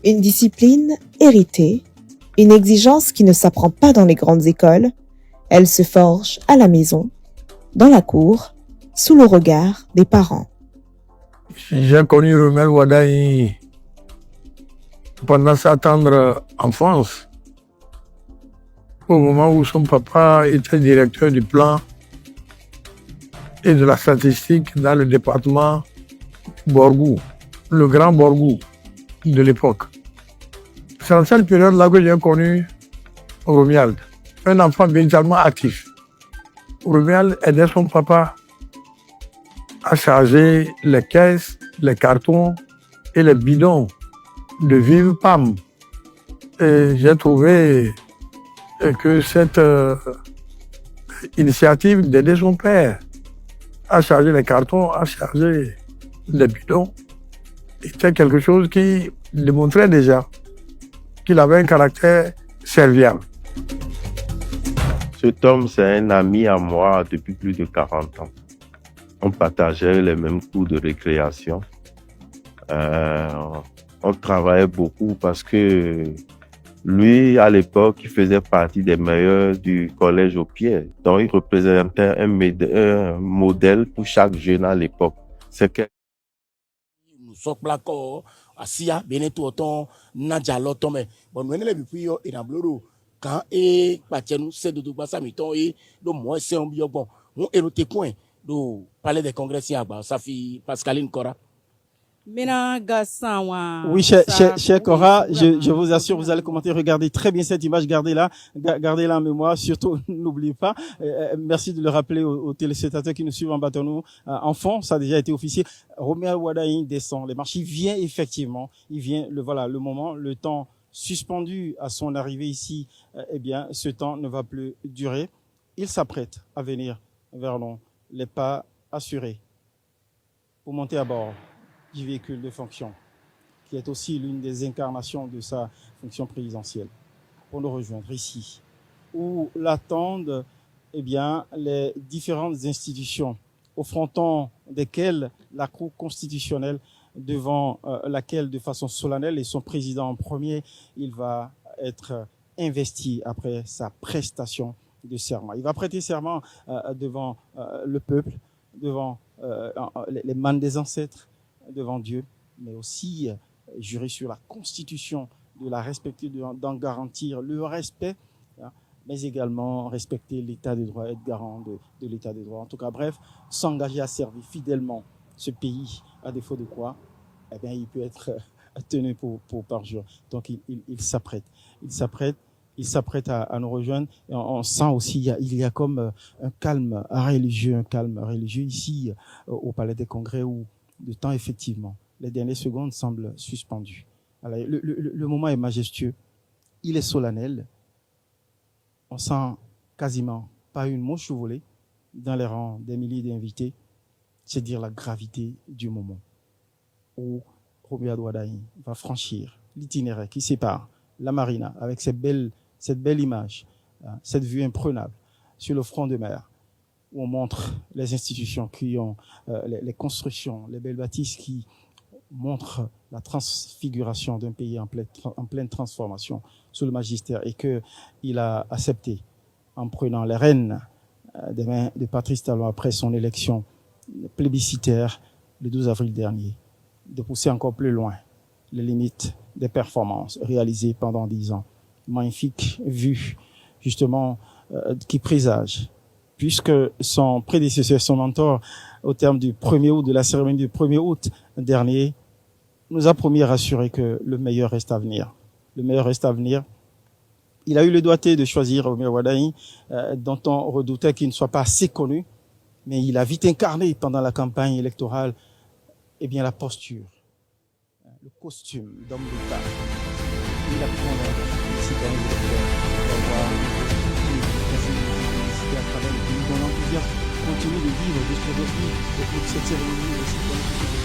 Une discipline héritée, une exigence qui ne s'apprend pas dans les grandes écoles. Elle se forge à la maison, dans la cour, sous le regard des parents. J'ai connu Romuald Wardani pendant sa tendre enfance, au moment où son papa était directeur du plan et de la statistique dans le département Borgou, le grand Borgou de l'époque. C'est dans cette période-là que j'ai connu Romuald, un enfant véritablement actif. Romuald aidait son papa à charger les caisses, les cartons et les bidons de Vive PAM. Et j'ai trouvé que cette initiative d'aider son père à charger les cartons, à charger les bidons, était quelque chose qui démontrait déjà qu'il avait un caractère serviable. Cet homme, c'est un ami à moi depuis plus de 40 ans. On partageait les mêmes cours de récréation. On travaillait beaucoup parce que lui, à l'époque, il faisait partie des meilleurs du collège au pied. Donc, il représentait un modèle pour chaque jeune à l'époque. C'est que asia beneto ton naja lotome bon wenele bi yo ina bloro kan e pachenu se do gba sami ton e do mo se on bi ogbon on est le coin do palais des congrès si aba ça fait Pascaline Cora. Oui, cher Cora, je vous assure, vous allez commenter, regardez très bien cette image, gardez-la en mémoire, surtout n'oubliez pas. Merci de le rappeler aux téléspectateurs qui nous suivent en bâton en fond, ça a déjà été officiel. Romuald Wardani descend les marches, il vient effectivement, le moment, le temps suspendu à son arrivée ici, eh bien, ce temps ne va plus durer. Il s'apprête à venir vers nous, les pas assurés pour monter à bord du véhicule de fonction, qui est aussi l'une des incarnations de sa fonction présidentielle, pour nous rejoindre ici, où l'attendent, eh bien, les différentes institutions, au fronton desquelles la Cour constitutionnelle, devant laquelle, de façon solennelle, et son président en premier, il va être investi après sa prestation de serment. Il va prêter serment devant le peuple, devant les mânes des ancêtres, devant Dieu, mais aussi jurer sur la Constitution, de la respecter, d'en garantir le respect, mais également respecter l'état de droit, être garant de l'état de droit. En tout cas, bref, s'engager à servir fidèlement ce pays, à défaut de quoi, eh bien, il peut être tenu pour parjure. Donc, il s'apprête. Il s'apprête à nous rejoindre. Et on sent aussi, il y a comme un calme religieux ici, au Palais des Congrès, où de temps, effectivement, les dernières secondes semblent suspendues. Alors, le moment est majestueux, il est solennel. On sent quasiment pas une mouche volée dans les rangs des milliers d'invités. C'est dire la gravité du moment où Romuald Wardani va franchir l'itinéraire qui sépare la marina avec cette belle image, cette vue imprenable sur le front de mer, où on montre les institutions qui ont les constructions, les belles bâtisses qui montrent la transfiguration d'un pays en pleine transformation sous le magistère, et que il a accepté en prenant les rênes des mains de Patrice Talon après son élection plébiscitaire le 12 avril dernier, de pousser encore plus loin les limites des performances réalisées pendant 10 ans. Magnifique vue, justement, qui présage, puisque son prédécesseur, son mentor, au terme du 1er août, de la cérémonie du 1er août dernier, nous a promis et rassuré que le meilleur reste à venir. Le meilleur reste à venir. Il a eu le doigté de choisir Romuald Wardani, dont on redoutait qu'il ne soit pas assez connu, mais il a vite incarné pendant la campagne électorale, eh bien, la posture, le costume d'homme d'État. Il a convaincu les citoyens électeurs d'avoir à travers le pays, dont l'enthousiasme continue de vivre jusqu'aujourd'hui au cours de cette cérémonie de citoyenneté.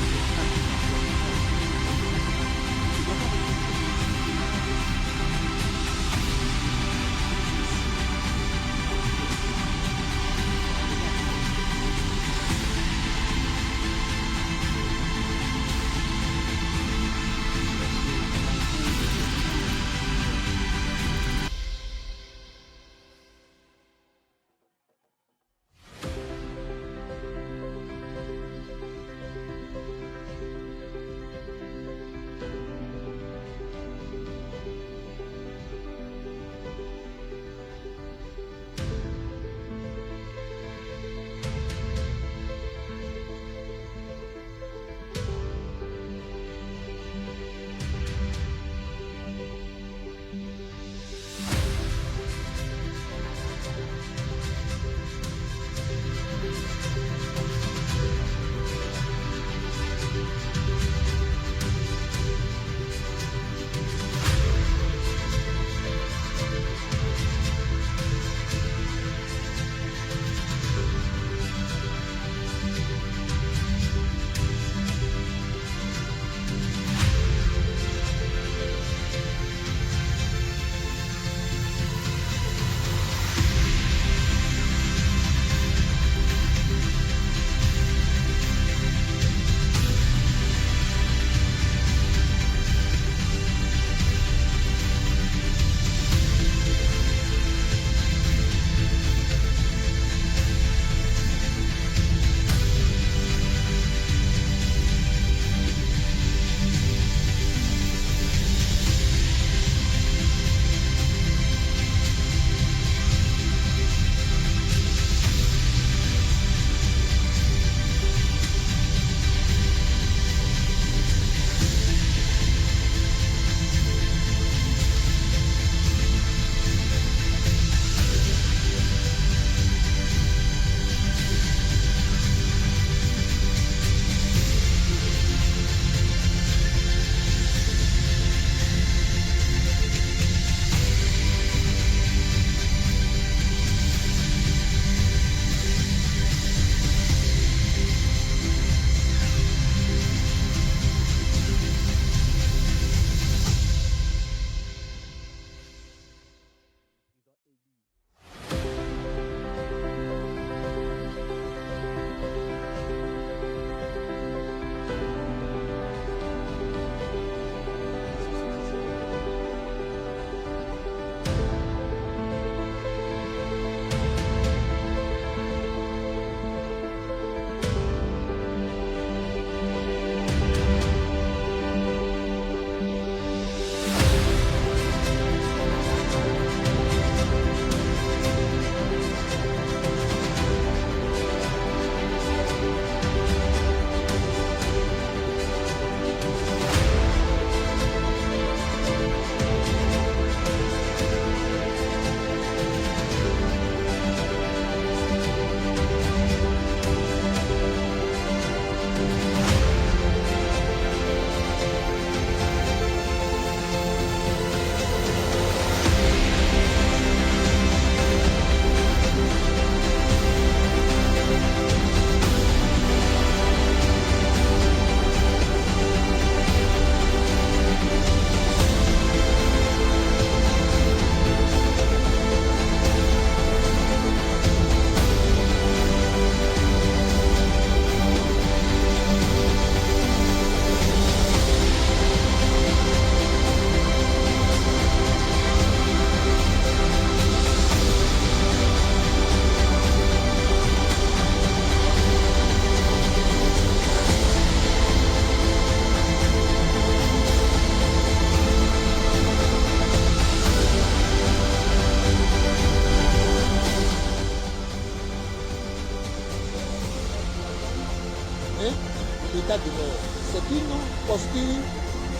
l'État demeure. C'est une posture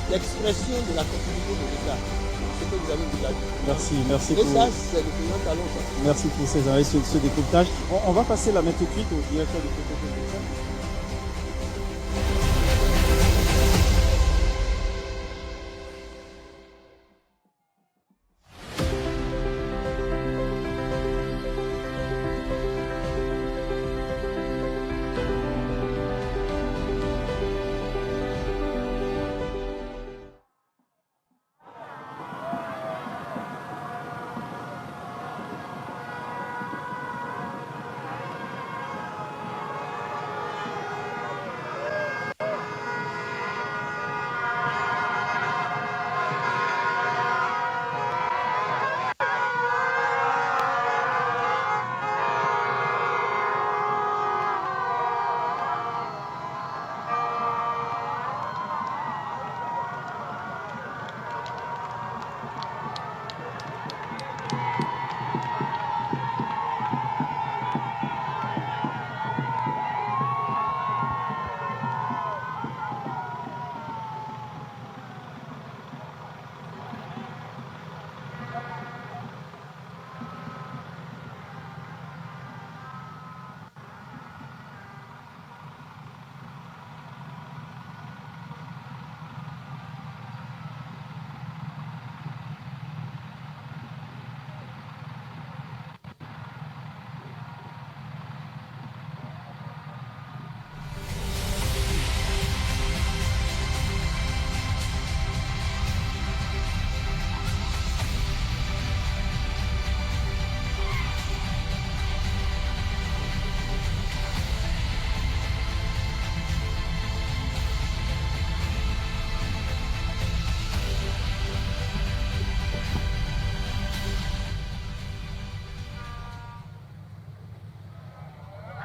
d'expression de la continuité de l'État. C'est ce que vous avez dit là. Merci Et pour... ça, c'est le président Talon. Merci pour ces arrêts, ce décryptage. On va passer la main tout de suite au directeur du protocole.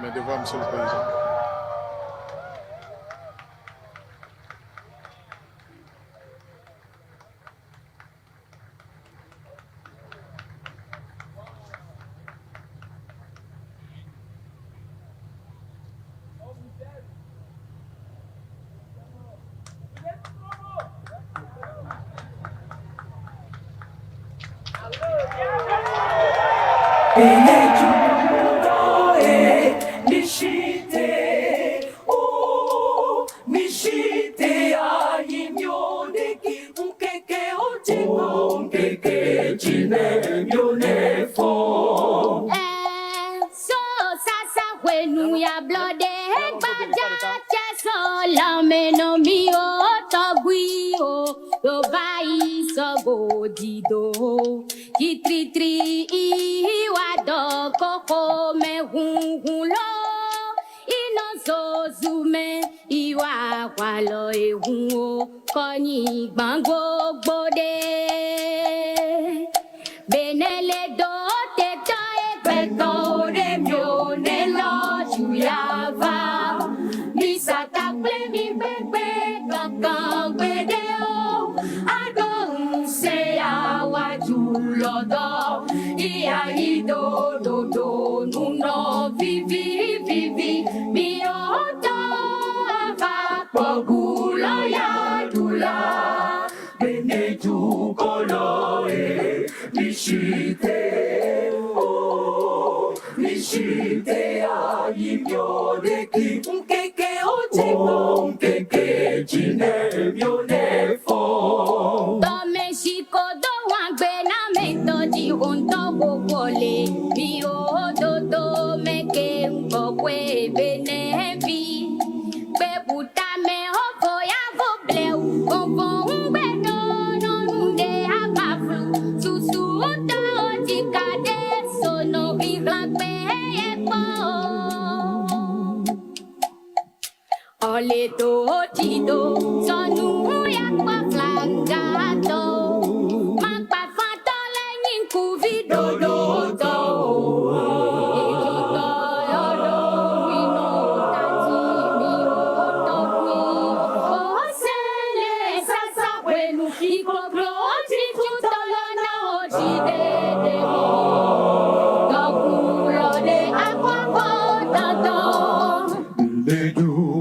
Mes devoirs, Monsieur le Président.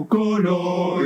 Color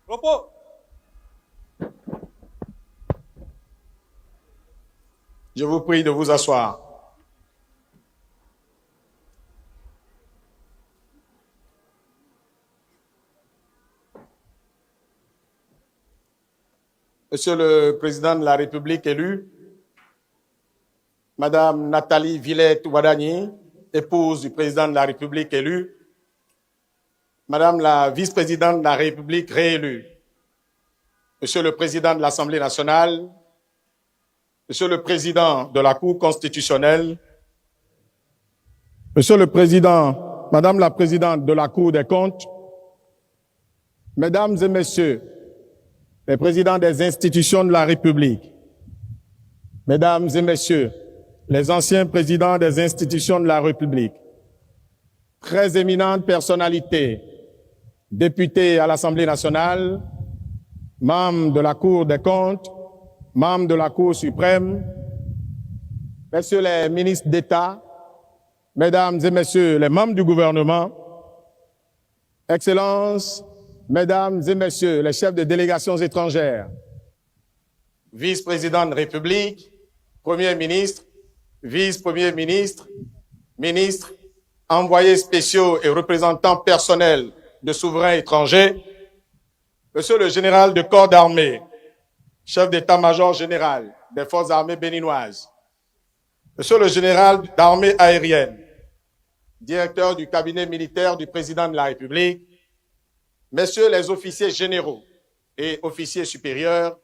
Repos. Je vous prie de vous asseoir. Monsieur le Président de la République élu, Madame Nathalie Villette-Ouadani, épouse du Président de la République élu, Madame la Vice-Présidente de la République réélue, Monsieur le Président de l'Assemblée nationale, Monsieur le Président de la Cour constitutionnelle, Monsieur le Président, Madame la Présidente de la Cour des comptes, Mesdames et Messieurs, les présidents des institutions de la République, Mesdames et Messieurs, les anciens présidents des institutions de la République, très éminentes personnalités, députés à l'Assemblée nationale, membres de la Cour des comptes, membres de la Cour suprême, Messieurs les ministres d'État, Mesdames et Messieurs les membres du gouvernement, Excellences, Mesdames et Messieurs les chefs de délégations étrangères, vice-président de République, Premier ministre, vice-premier ministre, ministres, envoyés spéciaux et représentants personnels de souverains étrangers, Monsieur le général de corps d'armée, chef d'état-major général des forces armées béninoises, Monsieur le général d'armée aérienne, directeur du cabinet militaire du président de la République, Messieurs les officiers généraux et officiers supérieurs,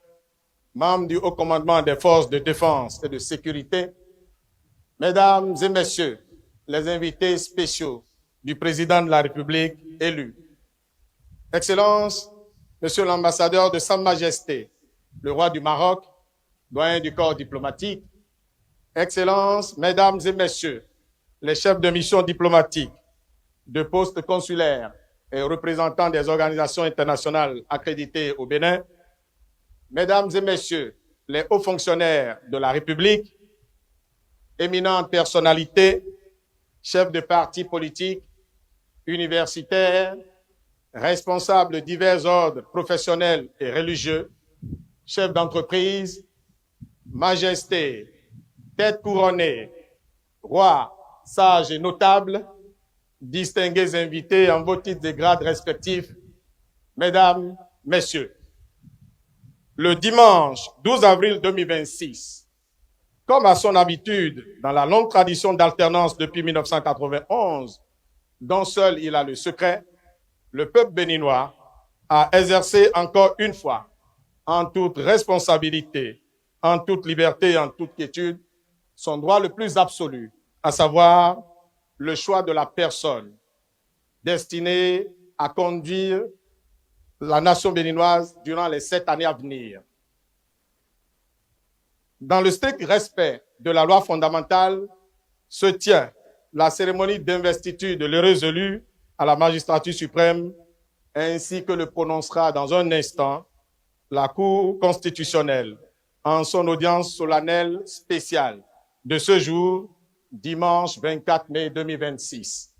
membres du haut commandement des forces de défense et de sécurité, Mesdames et Messieurs les invités spéciaux du président de la République élu, Excellences, Monsieur l'ambassadeur de Sa Majesté, le roi du Maroc, doyen du corps diplomatique, Excellences, Mesdames et Messieurs, les chefs de mission diplomatique, de postes consulaires et représentants des organisations internationales accréditées au Bénin, Mesdames et Messieurs, les hauts fonctionnaires de la République, éminentes personnalités, chefs de partis politiques, universitaires, responsables de divers ordres professionnels et religieux, chefs d'entreprise, majestés, têtes couronnées, rois, sages et notables, distingués invités en vos titres et grades respectifs, Mesdames, Messieurs. Le dimanche 12 avril 2026, comme à son habitude dans la longue tradition d'alternance depuis 1991, dont seul il a le secret, le peuple béninois a exercé encore une fois, en toute responsabilité, en toute liberté et en toute quiétude, son droit le plus absolu, à savoir le choix de la personne destinée à conduire la nation béninoise durant les 7 années à venir. Dans le strict respect de la loi fondamentale, se tient la cérémonie d'investiture de l'heureux élu à la magistrature suprême, ainsi que le prononcera dans un instant la Cour constitutionnelle en son audience solennelle spéciale de ce jour, dimanche 24 mai 2026.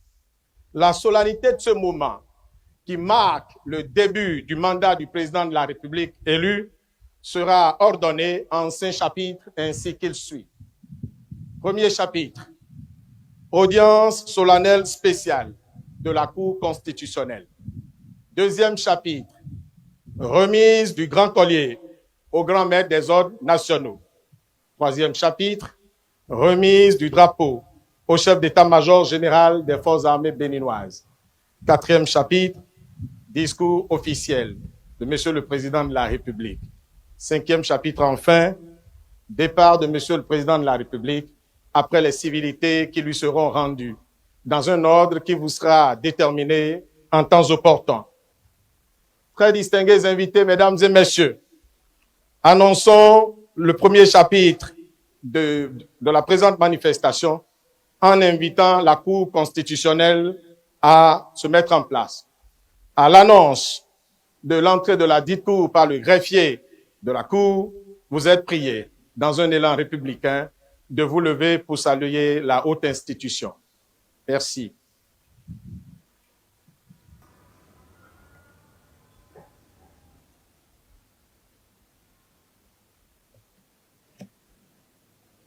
La solennité de ce moment, qui marque le début du mandat du président de la République élu, sera ordonnée en 5 chapitres ainsi qu'il suit. Premier chapitre, audience solennelle spéciale de la Cour constitutionnelle. Deuxième chapitre, remise du grand collier au grand maître des ordres nationaux. Troisième chapitre, remise du drapeau au chef d'état-major général des forces armées béninoises. 4e chapitre, discours officiel de Monsieur le Président de la République. 5e chapitre, enfin, départ de Monsieur le Président de la République après les civilités qui lui seront rendues, dans un ordre qui vous sera déterminé en temps opportun. Très distingués invités, mesdames et messieurs, annonçons le premier chapitre de la présente manifestation en invitant la Cour constitutionnelle à se mettre en place. À l'annonce de l'entrée de la dite Cour par le greffier de la Cour, vous êtes priés, dans un élan républicain, de vous lever pour saluer la haute institution. Merci.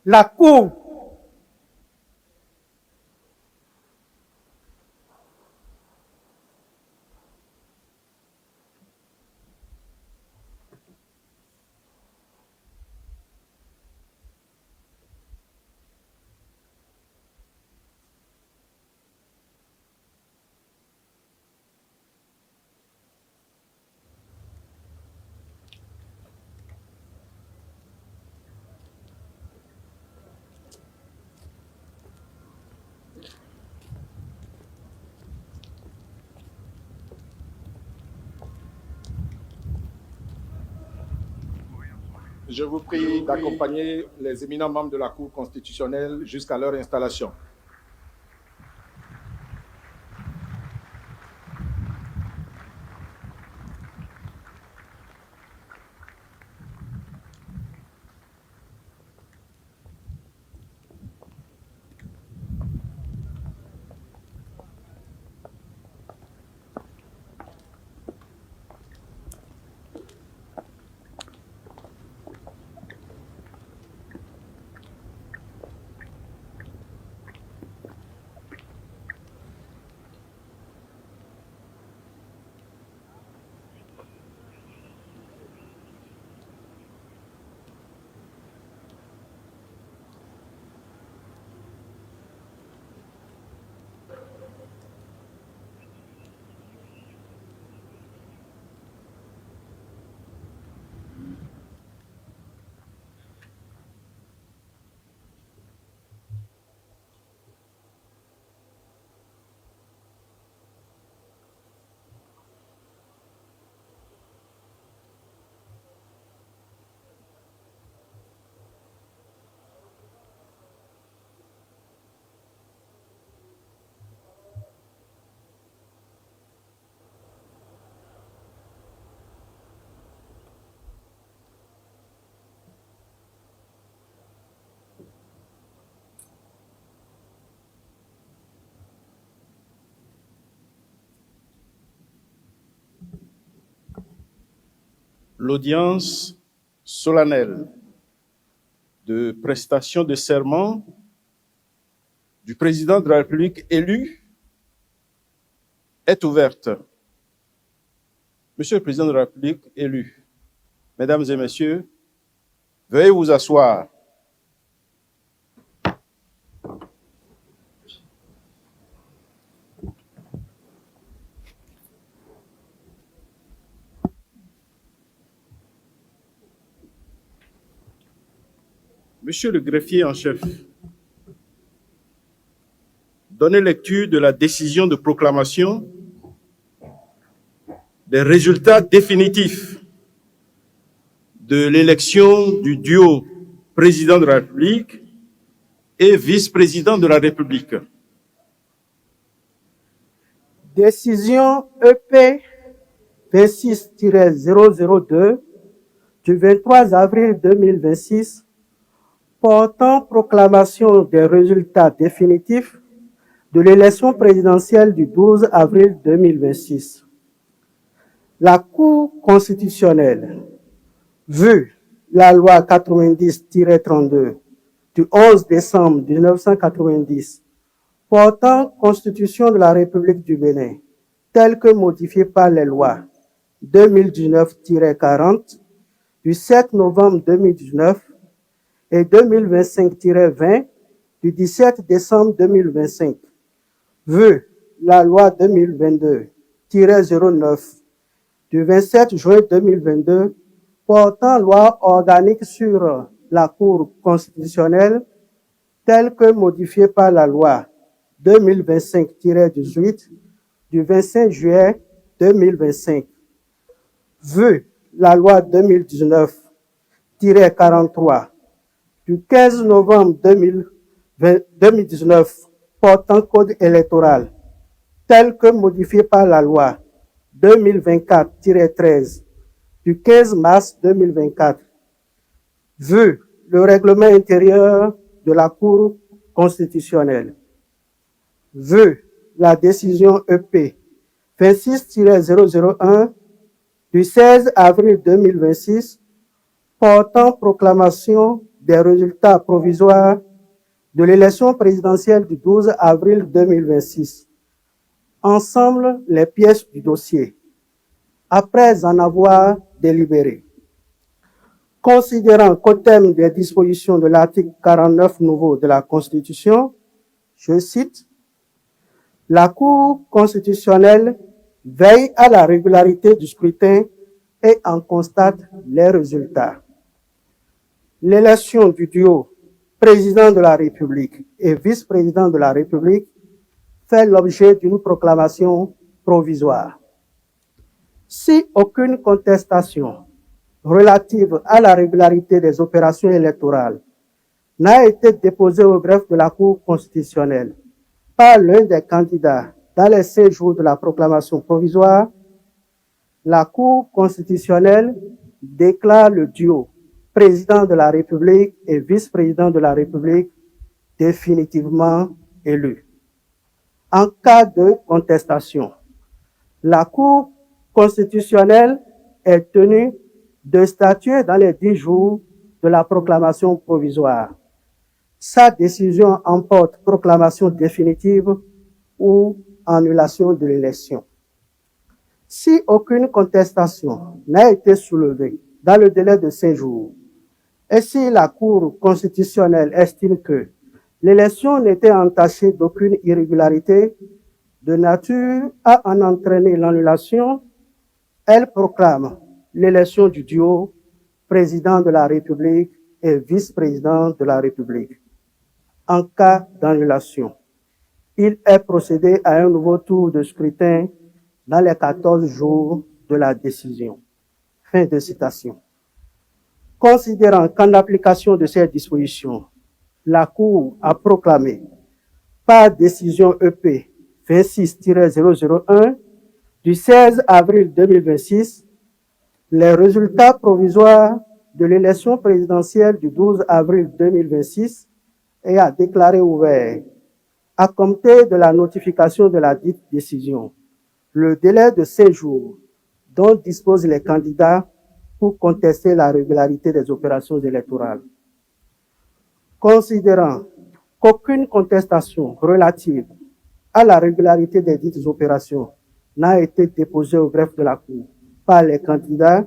La Cour Je vous prie d'accompagner les éminents membres de la Cour constitutionnelle jusqu'à leur installation. L'audience solennelle de prestation de serment du président de la République élu est ouverte. Monsieur le président de la République élu, mesdames et messieurs, veuillez vous asseoir. Monsieur le greffier en chef, donnez lecture de la décision de proclamation des résultats définitifs de l'élection du duo président de la République et vice-président de la République. Décision EP 26-002 du 23 avril 2026 portant proclamation des résultats définitifs de l'élection présidentielle du 12 avril 2026. La Cour constitutionnelle, vu la loi 90-32 du 11 décembre 1990 portant Constitution de la République du Bénin, telle que modifiée par les lois 2019-40 du 7 novembre 2019 et 2025-20 du 17 décembre 2025 veut la loi 2022-09 du 27 juin 2022 portant loi organique sur la Cour constitutionnelle telle que modifiée par la loi 2025-18 du 25 juillet 2025 veut la loi 2019-43 du 15 novembre 2019 portant code électoral tel que modifié par la loi 2024-13 du 15 mars 2024 veut le règlement intérieur de la Cour constitutionnelle, veut la décision EP 26-001 du 16 avril 2026 portant proclamation des résultats provisoires de l'élection présidentielle du 12 avril 2026. Ensemble, les pièces du dossier, après en avoir délibéré. Considérant qu'au terme des dispositions de l'article 49 nouveau de la Constitution, je cite, la Cour constitutionnelle veille à la régularité du scrutin et en constate les résultats. L'élection du duo président de la République et vice-président de la République fait l'objet d'une proclamation provisoire. Si aucune contestation relative à la régularité des opérations électorales n'a été déposée au greffe de la Cour constitutionnelle par l'un des candidats dans les 5 jours de la proclamation provisoire, la Cour constitutionnelle déclare le duo président de la République et vice-président de la République définitivement élu. En cas de contestation, la Cour constitutionnelle est tenue de statuer dans les 10 jours de la proclamation provisoire. Sa décision emporte proclamation définitive ou annulation de l'élection. Si aucune contestation n'a été soulevée dans le délai de 5 jours, et si la Cour constitutionnelle estime que l'élection n'était entachée d'aucune irrégularité de nature à en entraîner l'annulation, elle proclame l'élection du duo président de la République et vice-président de la République. En cas d'annulation, il est procédé à un nouveau tour de scrutin dans les 14 jours de la décision. Fin de citation. Considérant qu'en application de ces dispositions, la Cour a proclamé par décision EP 26-001 du 16 avril 2026 les résultats provisoires de l'élection présidentielle du 12 avril 2026 et a déclaré ouvert, à compter de la notification de la dite décision, le délai de 5 jours dont disposent les candidats pour contester la régularité des opérations électorales. Considérant qu'aucune contestation relative à la régularité des dites opérations n'a été déposée au greffe de la Cour par les candidats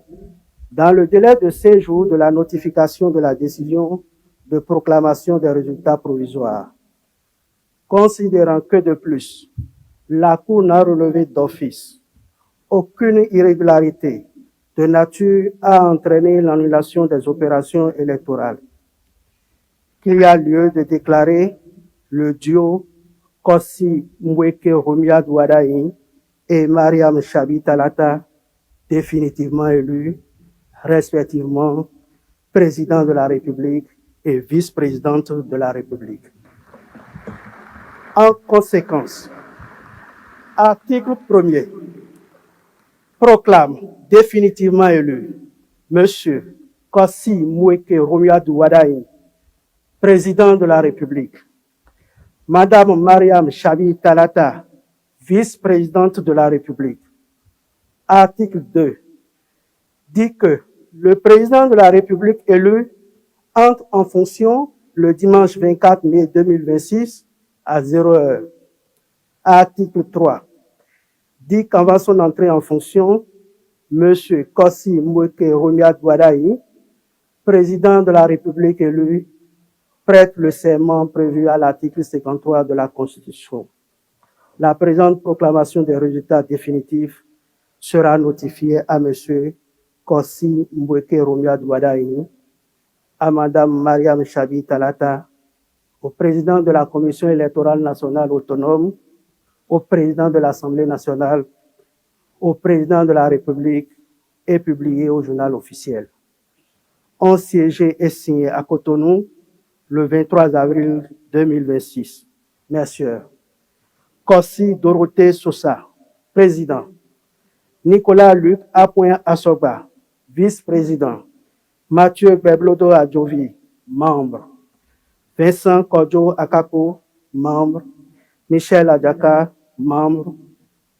dans le délai de 5 jours de la notification de la décision de proclamation des résultats provisoires. Considérant que de plus, la Cour n'a relevé d'office aucune irrégularité de nature à entraîner l'annulation des opérations électorales, qu'il y a lieu de déclarer le duo Kossi Mweke Romiad Wadaï et Mariam Chabi Talata définitivement élus, respectivement président de la République et vice-présidente de la République. En conséquence, article 1er proclame définitivement élu Monsieur Kossi Mweke Romiad Wadaï, président de la République, Madame Mariam Chabi Talata, vice-présidente de la République. Article 2 dit que le président de la République élu entre en fonction le dimanche 24 mai 2026 à 0h. Article 3 dit qu'avant son entrée en fonction, M. Kossi Mweke Romiad Wadaï, président de la République élu, prête le serment prévu à l'article 53 de la Constitution. La présente proclamation des résultats définitifs sera notifiée à M. Kossi Mbweke Romuald Wadaini, à Mme Mariam Chabi Talata, au président de la Commission électorale nationale autonome, au président de l'Assemblée nationale, au président de la République et publié au journal officiel. Ont siégé et signé à Cotonou le 23 avril 2026. Messieurs, Kossi Dorothée Sosa, président. Nicolas Luc Apoin Assoba, vice-président. Mathieu Beblodo Adjovi, membre. Vincent Kodjo Akako, membre. Michel Adjaka, membre.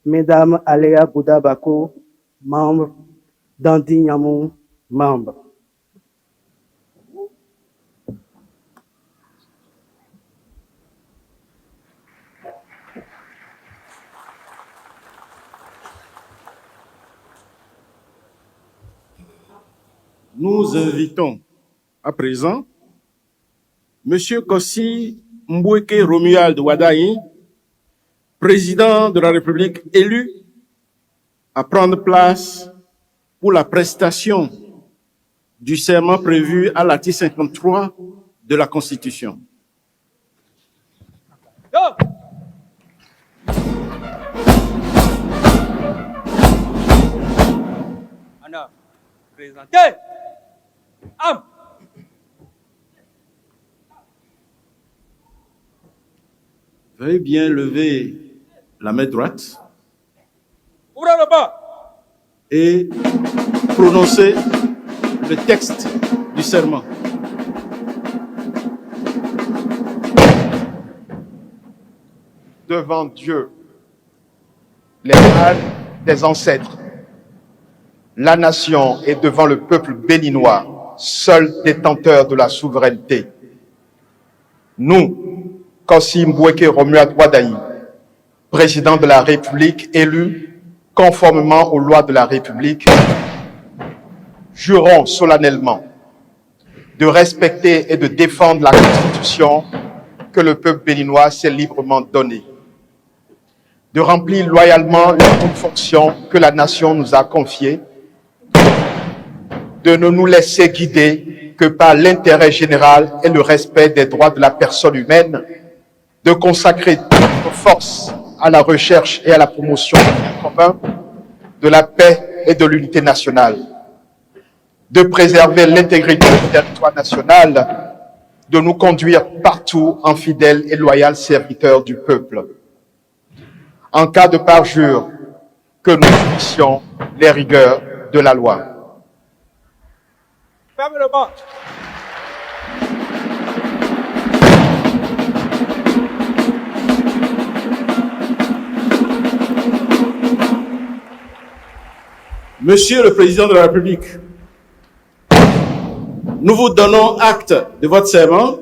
Mesdames Aléa Boudabako, membre. Dandy Nyamou, membre. Nous invitons à présent M. Kossi Mbweke Romuald Wadaini, président de la République élu, à prendre place pour la prestation du serment prévu à l'article 53 de la Constitution. Anna, présentez. Veuillez bien lever la main droite Ouvrez le bas et prononcer le texte du serment. Devant Dieu, les mâles des ancêtres, la nation et devant le peuple béninois, seul détenteur de la souveraineté. Nous, Kossi Mbweke Romuald Wadaini, président de la République élu conformément aux lois de la République, jurons solennellement de respecter et de défendre la Constitution que le peuple béninois s'est librement donnée, de remplir loyalement les hautes fonctions que la nation nous a confiées, de ne nous laisser guider que par l'intérêt général et le respect des droits de la personne humaine, de consacrer toutes nos forces à la recherche et à la promotion du bien commun, de la paix et de l'unité nationale, de préserver l'intégrité du territoire national, de nous conduire partout en fidèles et loyaux serviteurs du peuple. En cas de parjure, que nous subissions les rigueurs de la loi. Fermez le bas. Monsieur le Président de la République, nous vous donnons acte de votre serment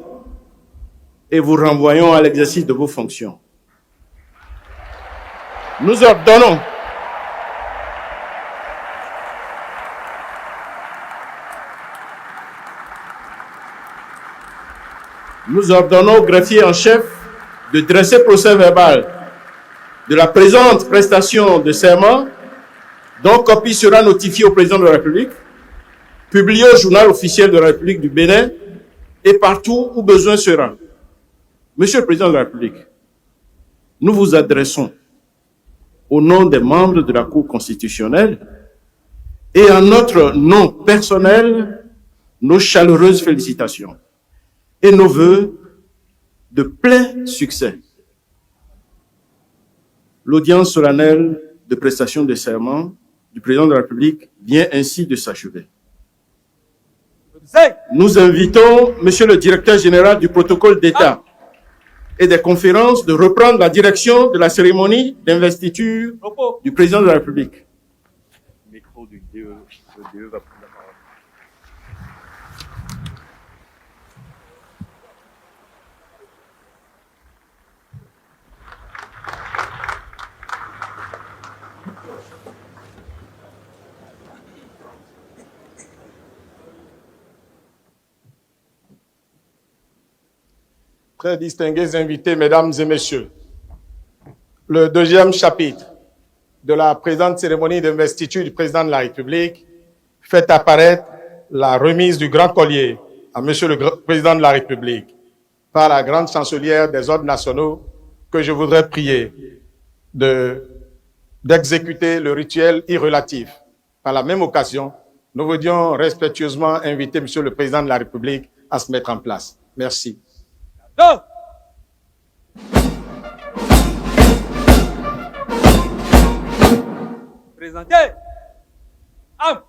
et vous renvoyons à l'exercice de vos fonctions. Nous ordonnons au greffier en chef de dresser procès verbal de la présente prestation de serment, dont copie sera notifiée au président de la République, publiée au journal officiel de la République du Bénin et partout où besoin sera. Monsieur le Président de la République, nous vous adressons au nom des membres de la Cour constitutionnelle et en notre nom personnel nos chaleureuses félicitations et nos vœux de plein succès. L'audience solennelle de prestation de serment du président de la République vient ainsi de s'achever. Nous invitons Monsieur le directeur général du protocole d'État et des conférences de reprendre la direction de la cérémonie d'investiture du président de la République. Très distingués invités, mesdames et messieurs, le deuxième chapitre de la présente cérémonie d'investiture du président de la République fait apparaître la remise du grand collier à monsieur le président de la République par la grande chancelière des ordres nationaux que je voudrais prier d'exécuter le rituel irrelatif. Par la même occasion, nous voudrions respectueusement inviter monsieur le président de la République à se mettre en place. Merci. Présentez. Am.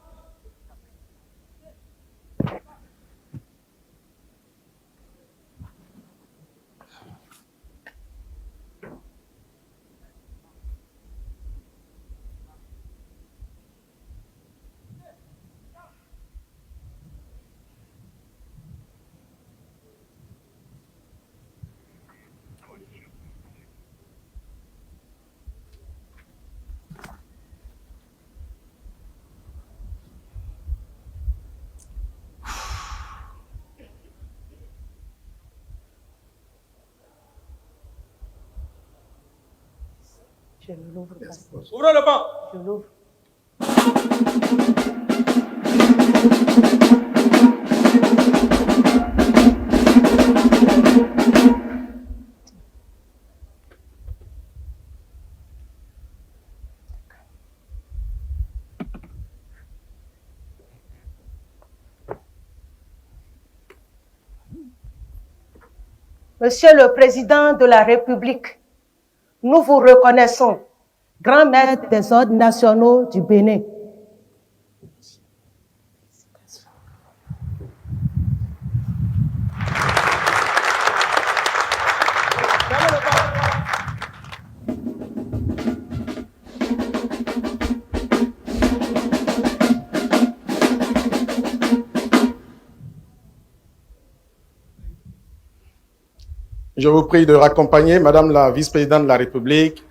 Je l'ouvre. Ouvrez le banc. Je l'ouvre. Monsieur le Président de la République, nous vous reconnaissons, grand maître des ordres nationaux du Bénin. Je vous prie de raccompagner Madame la vice-présidente de la République.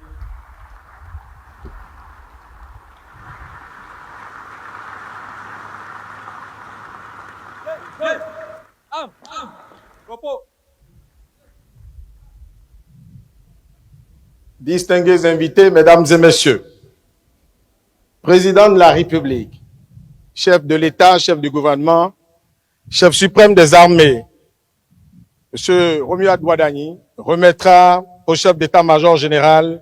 Distingués invités, Mesdames et Messieurs, Président de la République, chef de l'État, chef du gouvernement, chef suprême des armées, M. Romuald Wadani remettra au chef d'état-major général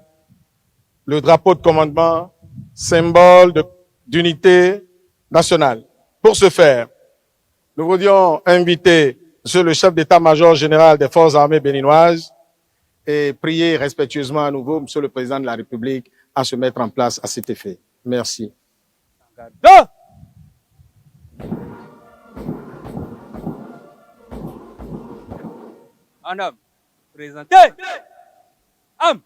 le drapeau de commandement, symbole d'unité nationale. Pour ce faire, nous voudrions inviter M. le chef d'état-major général des forces armées béninoises et prier respectueusement à nouveau M. le Président de la République à se mettre en place à cet effet. Merci. En homme. Présentez. Am.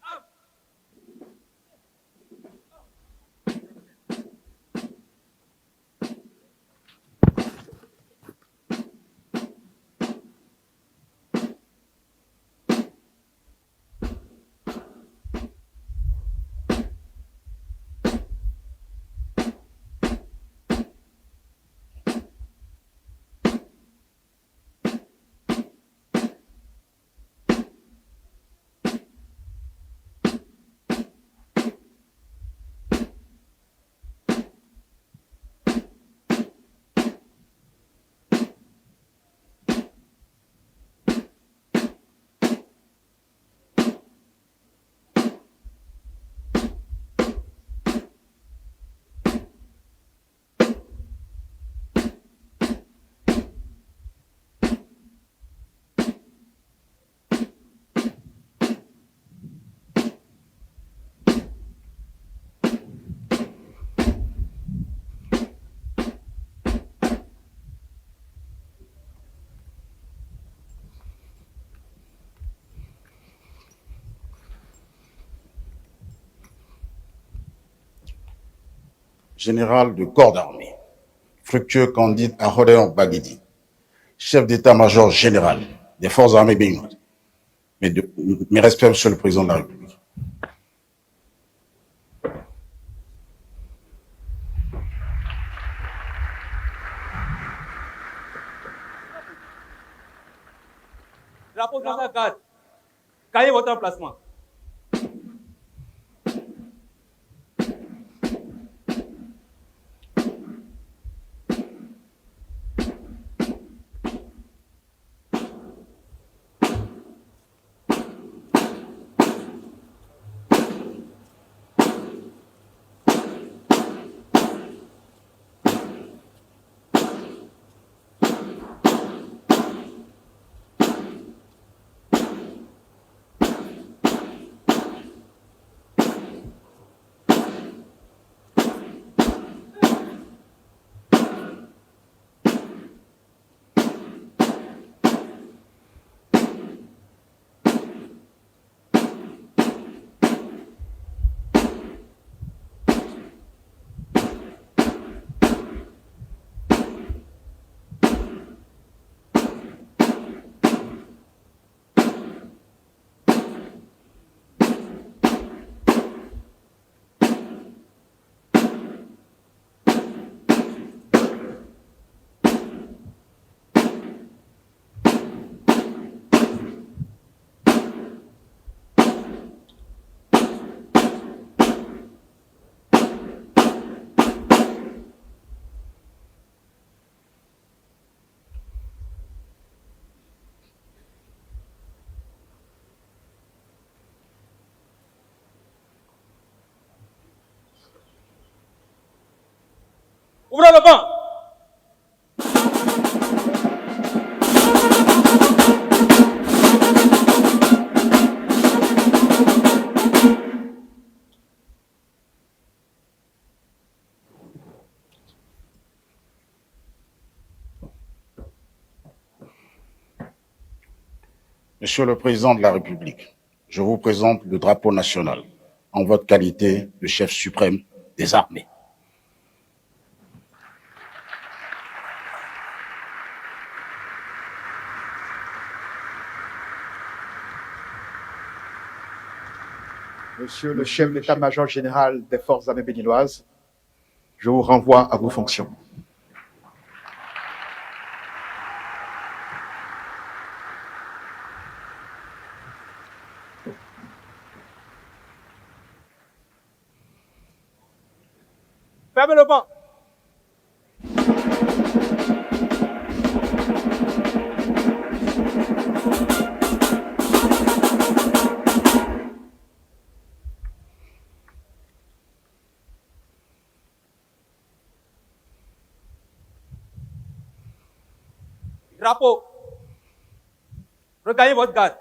Général de corps d'armée, Fructueux Candide Ahodeon Baguidi, chef d'état-major général des forces armées béninoises. Mes respects, Monsieur le Président de la République. Drapeau dans sa garde. Gagnez votre emplacement. Ouvrez le banc. Monsieur le Président de la République, je vous présente le drapeau national en votre qualité de chef suprême des armées. Monsieur le chef d'état-major général des forces armées béninoises, je vous renvoie à vos fonctions. Fermez le banc. Drapeau. Regagnez votre garde.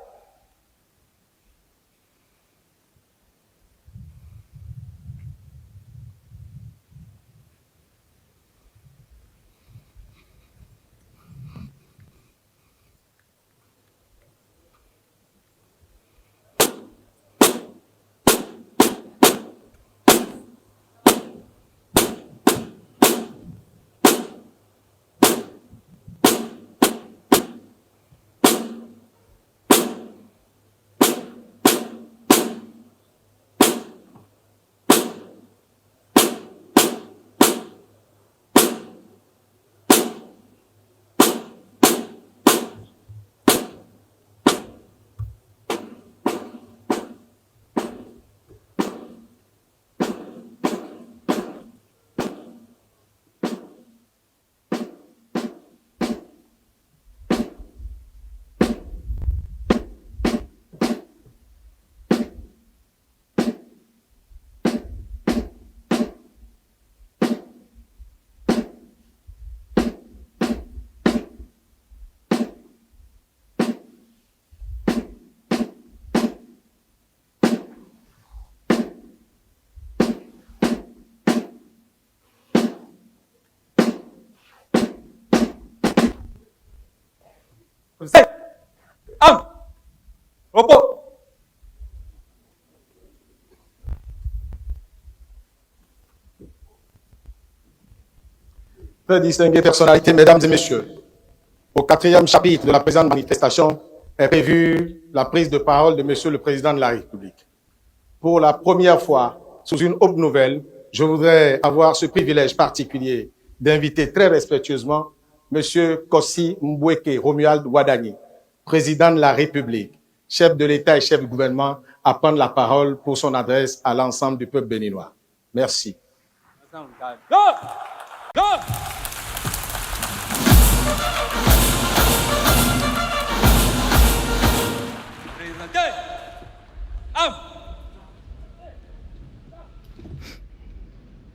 Repos. Très distinguées personnalités, mesdames et messieurs, au 4e chapitre de la présente manifestation est prévue la prise de parole de Monsieur le Président de la République. Pour la première fois, sous une haute nouvelle, je voudrais avoir ce privilège particulier d'inviter très respectueusement Monsieur Kossi Mbweke Romuald Wadani, président de la République, chef de l'État et chef du gouvernement, à prendre la parole pour son adresse à l'ensemble du peuple béninois. Merci.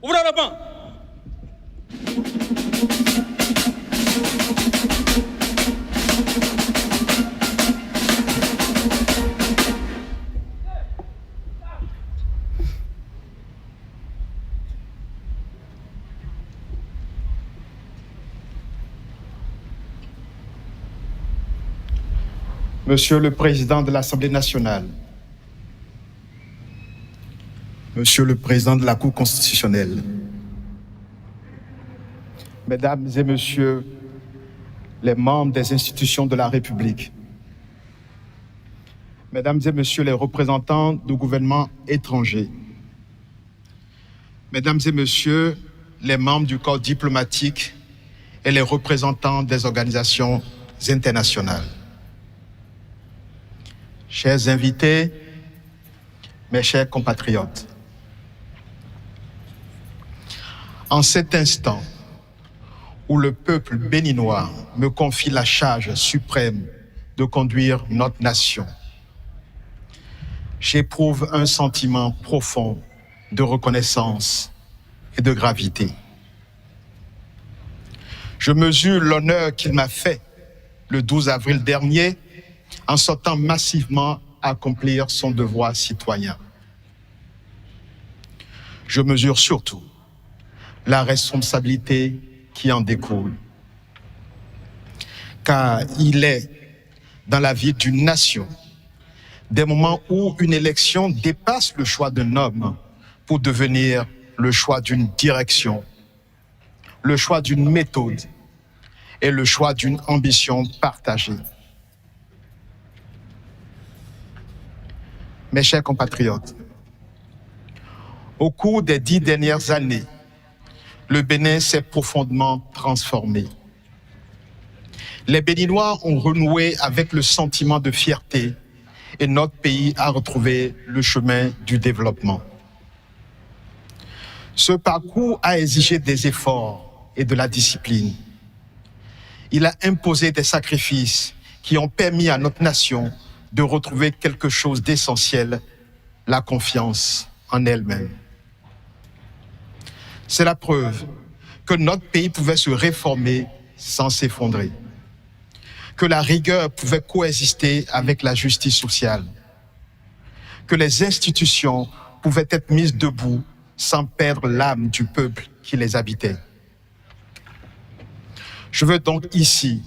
Ouvrez le banc. Monsieur le Président de l'Assemblée nationale, Monsieur le Président de la Cour constitutionnelle, Mesdames et Messieurs les membres des institutions de la République, Mesdames et Messieurs les représentants du gouvernement étranger, Mesdames et Messieurs les membres du corps diplomatique et les représentants des organisations internationales, chers invités, mes chers compatriotes, en cet instant où le peuple béninois me confie la charge suprême de conduire notre nation, j'éprouve un sentiment profond de reconnaissance et de gravité. Je mesure l'honneur qu'il m'a fait le 12 avril dernier en sortant massivement accomplir son devoir citoyen. Je mesure surtout la responsabilité qui en découle. Car il est dans la vie d'une nation des moments où une élection dépasse le choix d'un homme pour devenir le choix d'une direction, le choix d'une méthode et le choix d'une ambition partagée. Mes chers compatriotes, au cours des 10 dernières années, le Bénin s'est profondément transformé. Les Béninois ont renoué avec le sentiment de fierté et notre pays a retrouvé le chemin du développement. Ce parcours a exigé des efforts et de la discipline. Il a imposé des sacrifices qui ont permis à notre nation de retrouver quelque chose d'essentiel, la confiance en elle-même. C'est la preuve que notre pays pouvait se réformer sans s'effondrer, que la rigueur pouvait coexister avec la justice sociale, que les institutions pouvaient être mises debout sans perdre l'âme du peuple qui les habitait. Je veux donc ici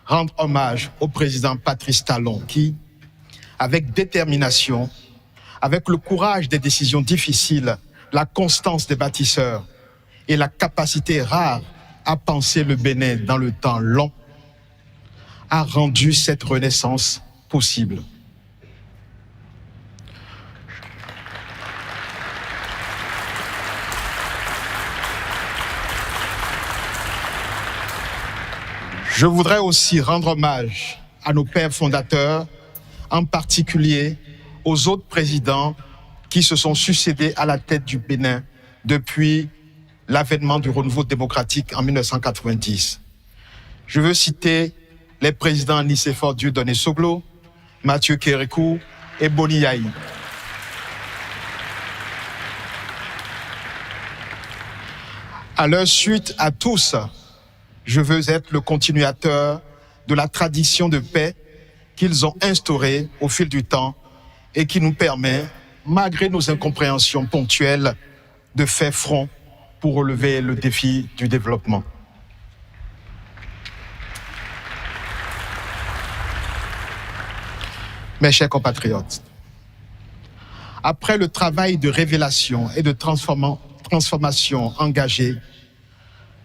rendre hommage au président Patrice Talon qui, avec détermination, avec le courage des décisions difficiles, la constance des bâtisseurs et la capacité rare à penser le Bénin dans le temps long, a rendu cette renaissance possible. Je voudrais aussi rendre hommage à nos pères fondateurs, en particulier aux autres présidents qui se sont succédés à la tête du Bénin depuis l'avènement du renouveau démocratique en 1990. Je veux citer les présidents Nicéphore Dieudonné Soglo, Mathieu Kérékou et Boni Yahi. À leur suite à tous, je veux être le continuateur de la tradition de paix qu'ils ont instaurée au fil du temps et qui nous permet, malgré nos incompréhensions ponctuelles, de faire front pour relever le défi du développement. Mes chers compatriotes, après le travail de révélation et de transformation engagé,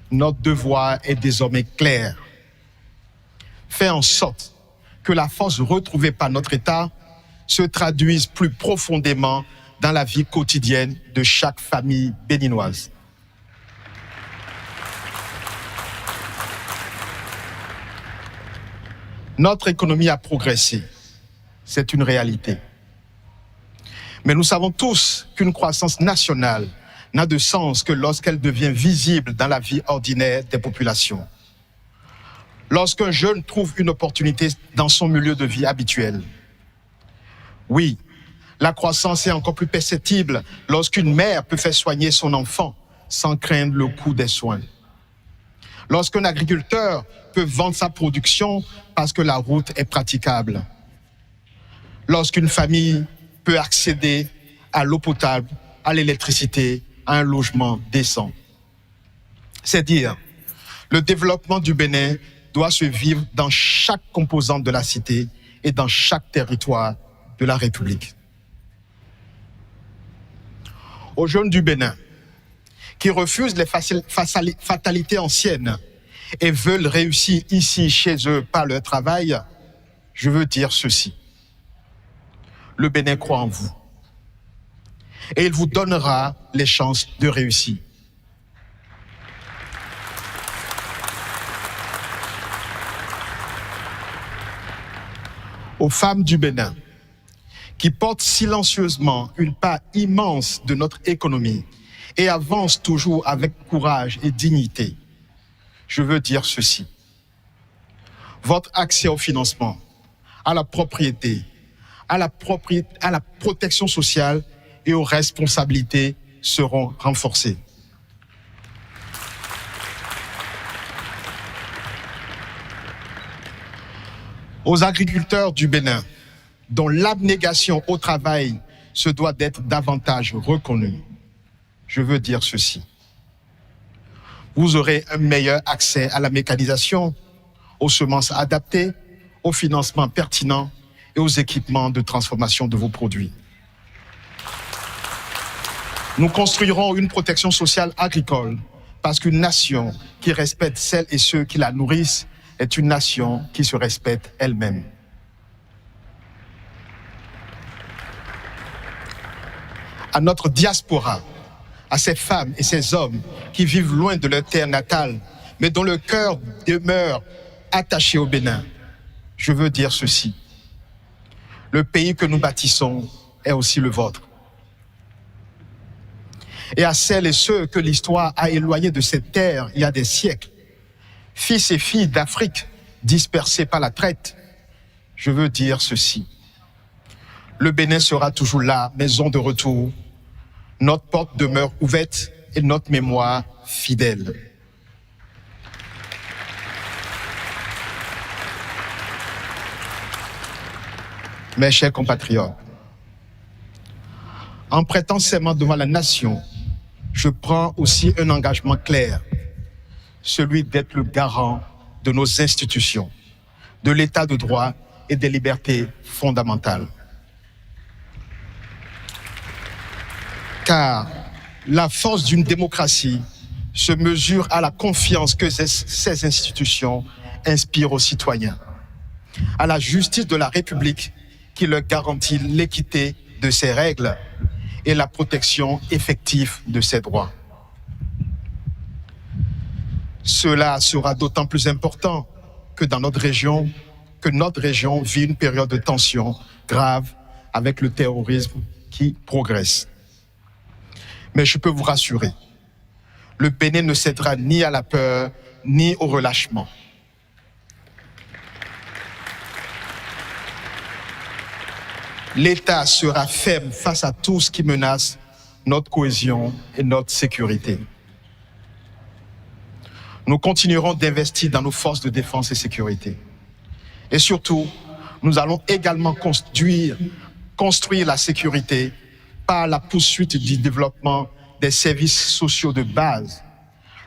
notre devoir est désormais clair. Faire en sorte que la force retrouvée par notre État se traduise plus profondément dans la vie quotidienne de chaque famille béninoise. Notre économie a progressé, c'est une réalité. Mais nous savons tous qu'une croissance nationale n'a de sens que lorsqu'elle devient visible dans la vie ordinaire des populations. Lorsqu'un jeune trouve une opportunité dans son milieu de vie habituel. Oui, la croissance est encore plus perceptible lorsqu'une mère peut faire soigner son enfant sans craindre le coût des soins. Lorsqu'un agriculteur peut vendre sa production parce que la route est praticable. Lorsqu'une famille peut accéder à l'eau potable, à l'électricité, à un logement décent. C'est dire, le développement du Bénin doit se vivre dans chaque composante de la cité et dans chaque territoire de la République. Aux jeunes du Bénin, qui refusent les fatalités anciennes et veulent réussir ici, chez eux, par leur travail, je veux dire ceci. Le Bénin croit en vous. Et il vous donnera les chances de réussir. Aux femmes du Bénin, qui portent silencieusement une part immense de notre économie et avancent toujours avec courage et dignité, je veux dire ceci. Votre accès au financement, à la propriété, à la protection sociale et aux responsabilités seront renforcés. Aux agriculteurs du Bénin, dont l'abnégation au travail se doit d'être davantage reconnue, je veux dire ceci. Vous aurez un meilleur accès à la mécanisation, aux semences adaptées, au financement pertinent et aux équipements de transformation de vos produits. Nous construirons une protection sociale agricole parce qu'une nation qui respecte celles et ceux qui la nourrissent est une nation qui se respecte elle-même. À notre diaspora, à ces femmes et ces hommes qui vivent loin de leur terre natale, mais dont le cœur demeure attaché au Bénin, je veux dire ceci. Le pays que nous bâtissons est aussi le vôtre. Et à celles et ceux que l'histoire a éloignés de cette terre il y a des siècles, fils et filles d'Afrique dispersés par la traite, je veux dire ceci. Le Bénin sera toujours là, maison de retour. Notre porte demeure ouverte et notre mémoire fidèle. Mes chers compatriotes, en prêtant serment devant la nation, je prends aussi un engagement clair, celui d'être le garant de nos institutions, de l'état de droit et des libertés fondamentales. Car la force d'une démocratie se mesure à la confiance que ces institutions inspirent aux citoyens, à la justice de la République qui leur garantit l'équité de ses règles et la protection effective de ses droits. Cela sera d'autant plus important que notre région vit une période de tension grave avec le terrorisme qui progresse. Mais je peux vous rassurer, le Bénin ne cédera ni à la peur, ni au relâchement. L'État sera ferme face à tout ce qui menace notre cohésion et notre sécurité. Nous continuerons d'investir dans nos forces de défense et sécurité. Et surtout, nous allons également construire la sécurité par la poursuite du développement des services sociaux de base,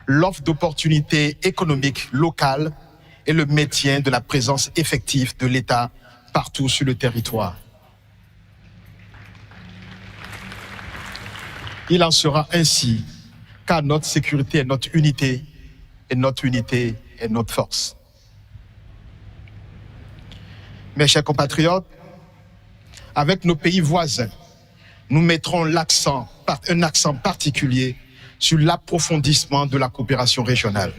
l'offre d'opportunités économiques locales et le maintien de la présence effective de l'État partout sur le territoire. Il en sera ainsi, car notre sécurité est notre unité, et notre unité est notre force. Mes chers compatriotes, avec nos pays voisins, nous mettrons un accent particulier sur l'approfondissement de la coopération régionale.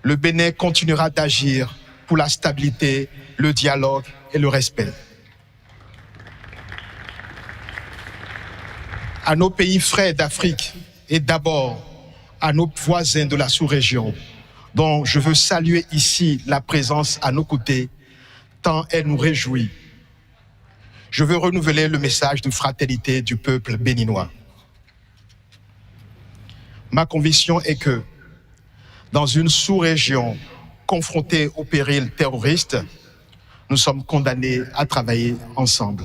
Le Bénin continuera d'agir pour la stabilité, le dialogue et le respect. À nos pays frères d'Afrique et d'abord à nos voisins de la sous-région, dont je veux saluer ici la présence à nos côtés, tant elle nous réjouit. Je veux renouveler le message de fraternité du peuple béninois. Ma conviction est que, dans une sous-région confrontée au péril terroriste, nous sommes condamnés à travailler ensemble.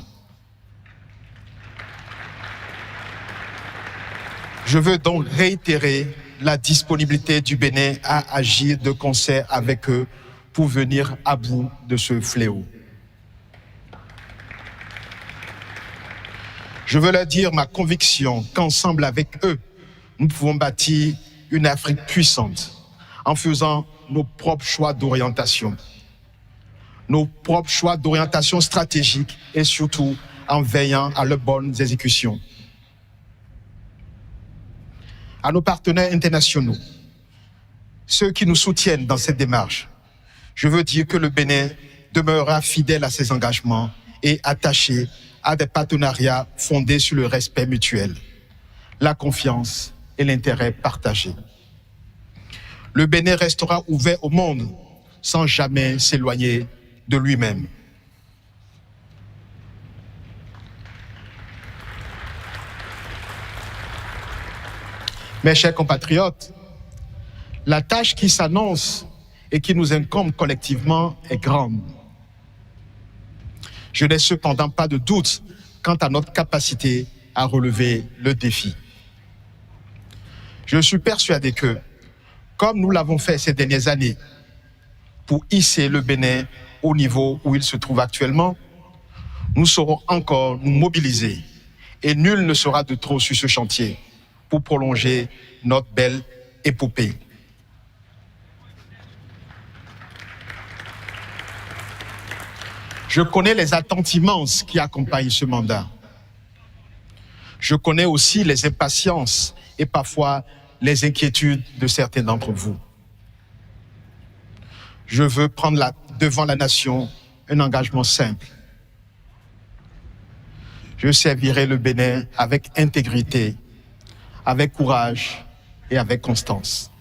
Je veux donc réitérer la disponibilité du Bénin à agir de concert avec eux pour venir à bout de ce fléau. Je veux leur dire ma conviction qu'ensemble avec eux, nous pouvons bâtir une Afrique puissante en faisant nos propres choix d'orientation. Nos propres choix d'orientation stratégique et surtout en veillant à leurs bonnes exécutions. À nos partenaires internationaux, ceux qui nous soutiennent dans cette démarche, je veux dire que le Bénin demeurera fidèle à ses engagements et attaché à des partenariats fondés sur le respect mutuel, la confiance et l'intérêt partagé. Le Bénin restera ouvert au monde sans jamais s'éloigner de lui-même. Mes chers compatriotes, la tâche qui s'annonce et qui nous incombe collectivement est grande. Je n'ai cependant pas de doute quant à notre capacité à relever le défi. Je suis persuadé que, comme nous l'avons fait ces dernières années, pour hisser le Bénin au niveau où il se trouve actuellement, nous saurons encore nous mobiliser et nul ne sera de trop sur ce chantier pour prolonger notre belle épopée. Je connais les attentes immenses qui accompagnent ce mandat. Je connais aussi les impatiences et parfois les inquiétudes de certains d'entre vous. Je veux prendre devant la nation un engagement simple. Je servirai le Bénin avec intégrité, avec courage et avec constance.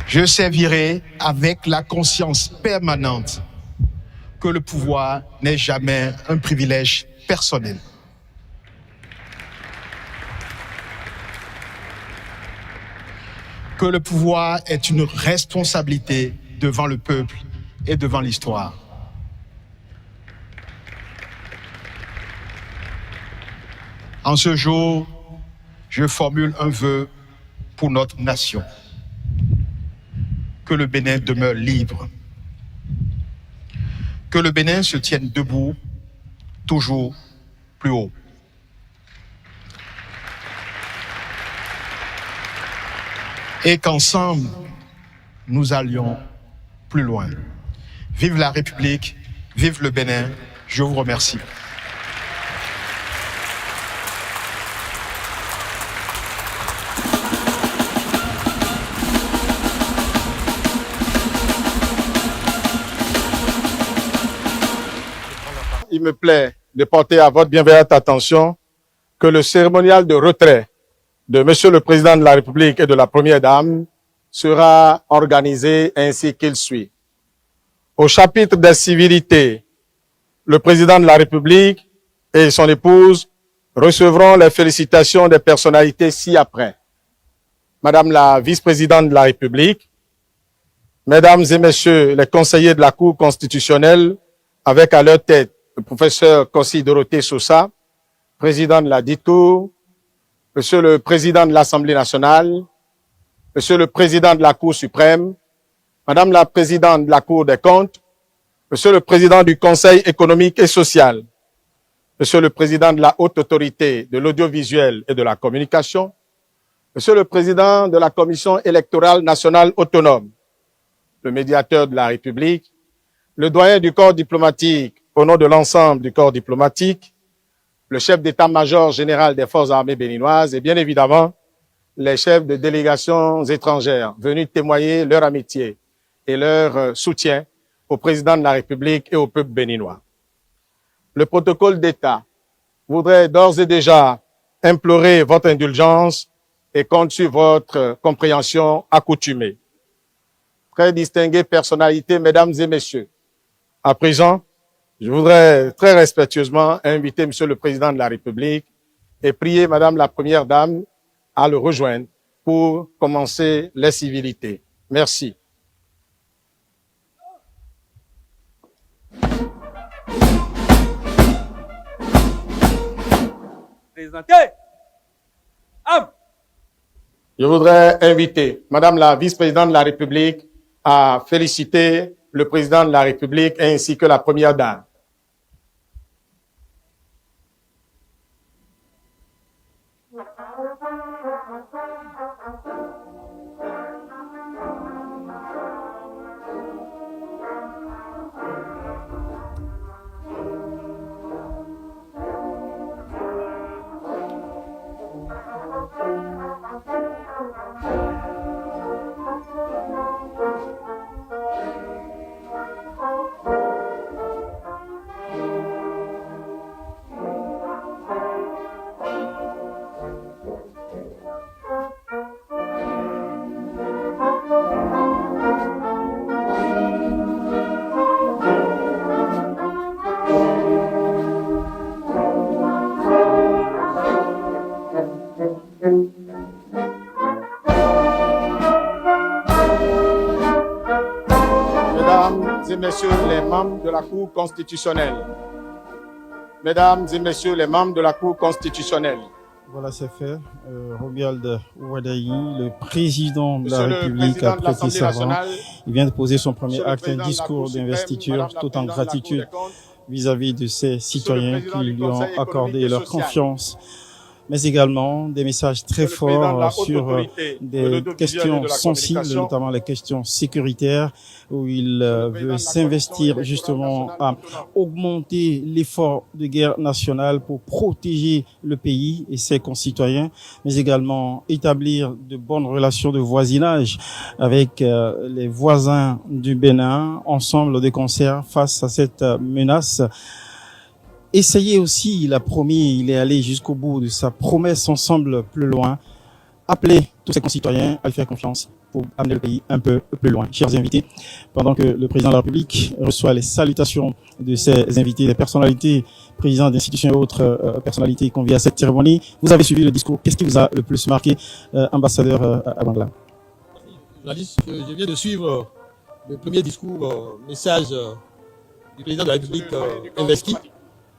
Je servirai avec la conscience permanente que le pouvoir n'est jamais un privilège personnel. Que le pouvoir est une responsabilité devant le peuple et devant l'histoire. En ce jour, je formule un vœu pour notre nation. Que le Bénin demeure libre. Que le Bénin se tienne debout, toujours plus haut. Et qu'ensemble, nous allions plus loin. Vive la République, vive le Bénin, je vous remercie. Il me plaît de porter à votre bienveillante attention que le cérémonial de retrait de Monsieur le Président de la République et de la Première Dame sera organisé ainsi qu'il suit. Au chapitre des civilités, le Président de la République et son épouse recevront les félicitations des personnalités ci-après. Madame la Vice-Présidente de la République, Mesdames et Messieurs les conseillers de la Cour constitutionnelle, avec à leur tête le professeur Kossi Dorothée Sosa, président de la dite Cour, Monsieur le Président de l'Assemblée nationale, Monsieur le Président de la Cour suprême, Madame la Présidente de la Cour des comptes, Monsieur le Président du Conseil économique et social, Monsieur le Président de la Haute Autorité de l'audiovisuel et de la communication, Monsieur le Président de la Commission électorale nationale autonome, le médiateur de la République, le doyen du corps diplomatique au nom de l'ensemble du corps diplomatique, le chef d'état-major général des forces armées béninoises et bien évidemment les chefs de délégations étrangères venus témoigner leur amitié et leur soutien au président de la République et au peuple béninois. Le protocole d'État voudrait d'ores et déjà implorer votre indulgence et compte sur votre compréhension accoutumée. Très distinguées personnalités, mesdames et messieurs, à présent, je voudrais très respectueusement inviter Monsieur le Président de la République et prier Madame la Première Dame à le rejoindre pour commencer les civilités. Merci. Je voudrais inviter Madame la Vice-Présidente de la République à féliciter le Président de la République ainsi que la Première Dame. Mesdames et messieurs les membres de la Cour constitutionnelle, Mesdames et messieurs les membres de la Cour constitutionnelle. Voilà, c'est fait. Romuald Ouadaï, le président de Monsieur la le République, Président a de prêté l'Assemblée serment. nationale, Il vient de poser son premier Monsieur le acte, un Président de la discours Cour suprême, d'investiture Madame la tout en Présidente de la Cour gratitude des comptes, vis-à-vis de ses citoyens Président qui du lui ont Conseil accordé économique et leur social. confiance, mais également des messages très Monsieur le Président de la forts Haute sur Autorité de des l'audiovisuel et questions de la sensibles, communication. notamment les questions sécuritaires, où il veut s'investir justement à augmenter l'effort de guerre nationale pour protéger le pays et ses concitoyens, mais également établir de bonnes relations de voisinage avec les voisins du Bénin, ensemble de concert face à cette menace. Essayer aussi, il a promis, il est allé jusqu'au bout de sa promesse ensemble plus loin, appeler tous ses concitoyens à lui faire confiance pour amener le pays un peu plus loin. Chers invités, pendant que le président de la République reçoit les salutations de ses invités, des personnalités, présidents d'institutions et autres personnalités conviées à cette cérémonie, vous avez suivi le discours. Qu'est-ce qui vous a le plus marqué, ambassadeur Abangla? Je viens de suivre le premier discours, message du président de la République investi,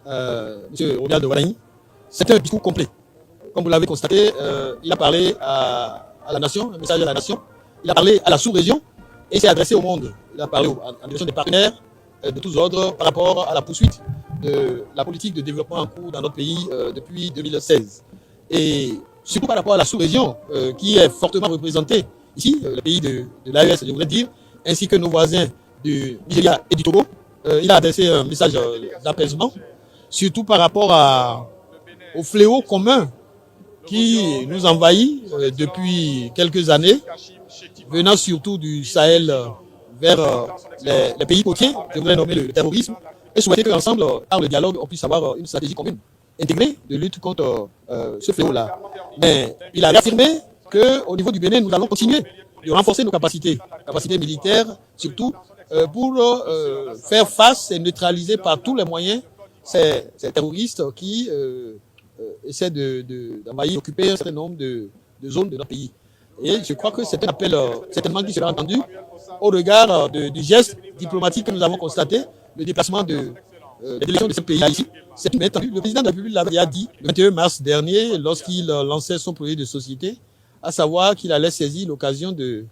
M. Romuald Ouadaï. C'était un discours complet. Comme vous l'avez constaté, il a parlé à la nation, un message à la nation. Il a parlé à la sous-région et s'est adressé au monde. Il a parlé en direction des partenaires de tous ordres par rapport à la poursuite de la politique de développement en cours dans notre pays depuis 2016. Et surtout par rapport à la sous-région qui est fortement représentée ici, le pays de l'AES, je voudrais dire, ainsi que nos voisins du Nigeria et du Togo. Il a adressé un message d'apaisement, surtout par rapport au fléau commun qui nous envahit depuis quelques années, venant surtout du Sahel vers les pays côtiers, je voudrais nommer le terrorisme, et souhaiter qu'ensemble, par le dialogue, on puisse avoir une stratégie commune, intégrée, de lutte contre ce fléau-là. Mais il a réaffirmé qu'au niveau du Bénin, nous allons continuer de renforcer nos capacités militaires, surtout pour faire face et neutraliser par tous les moyens ces terroristes qui essaient d'envahir, d'occuper un certain nombre de zones de notre pays. Et je crois que c'est un appel certainement qui sera entendu au regard du geste diplomatique que nous avons constaté, le déplacement des délégations de ce pays ici. C'est bien entendu. Le président de la République l'avait dit le 21 mars dernier, lorsqu'il lançait son projet de société, à savoir qu'il allait saisir l'occasion de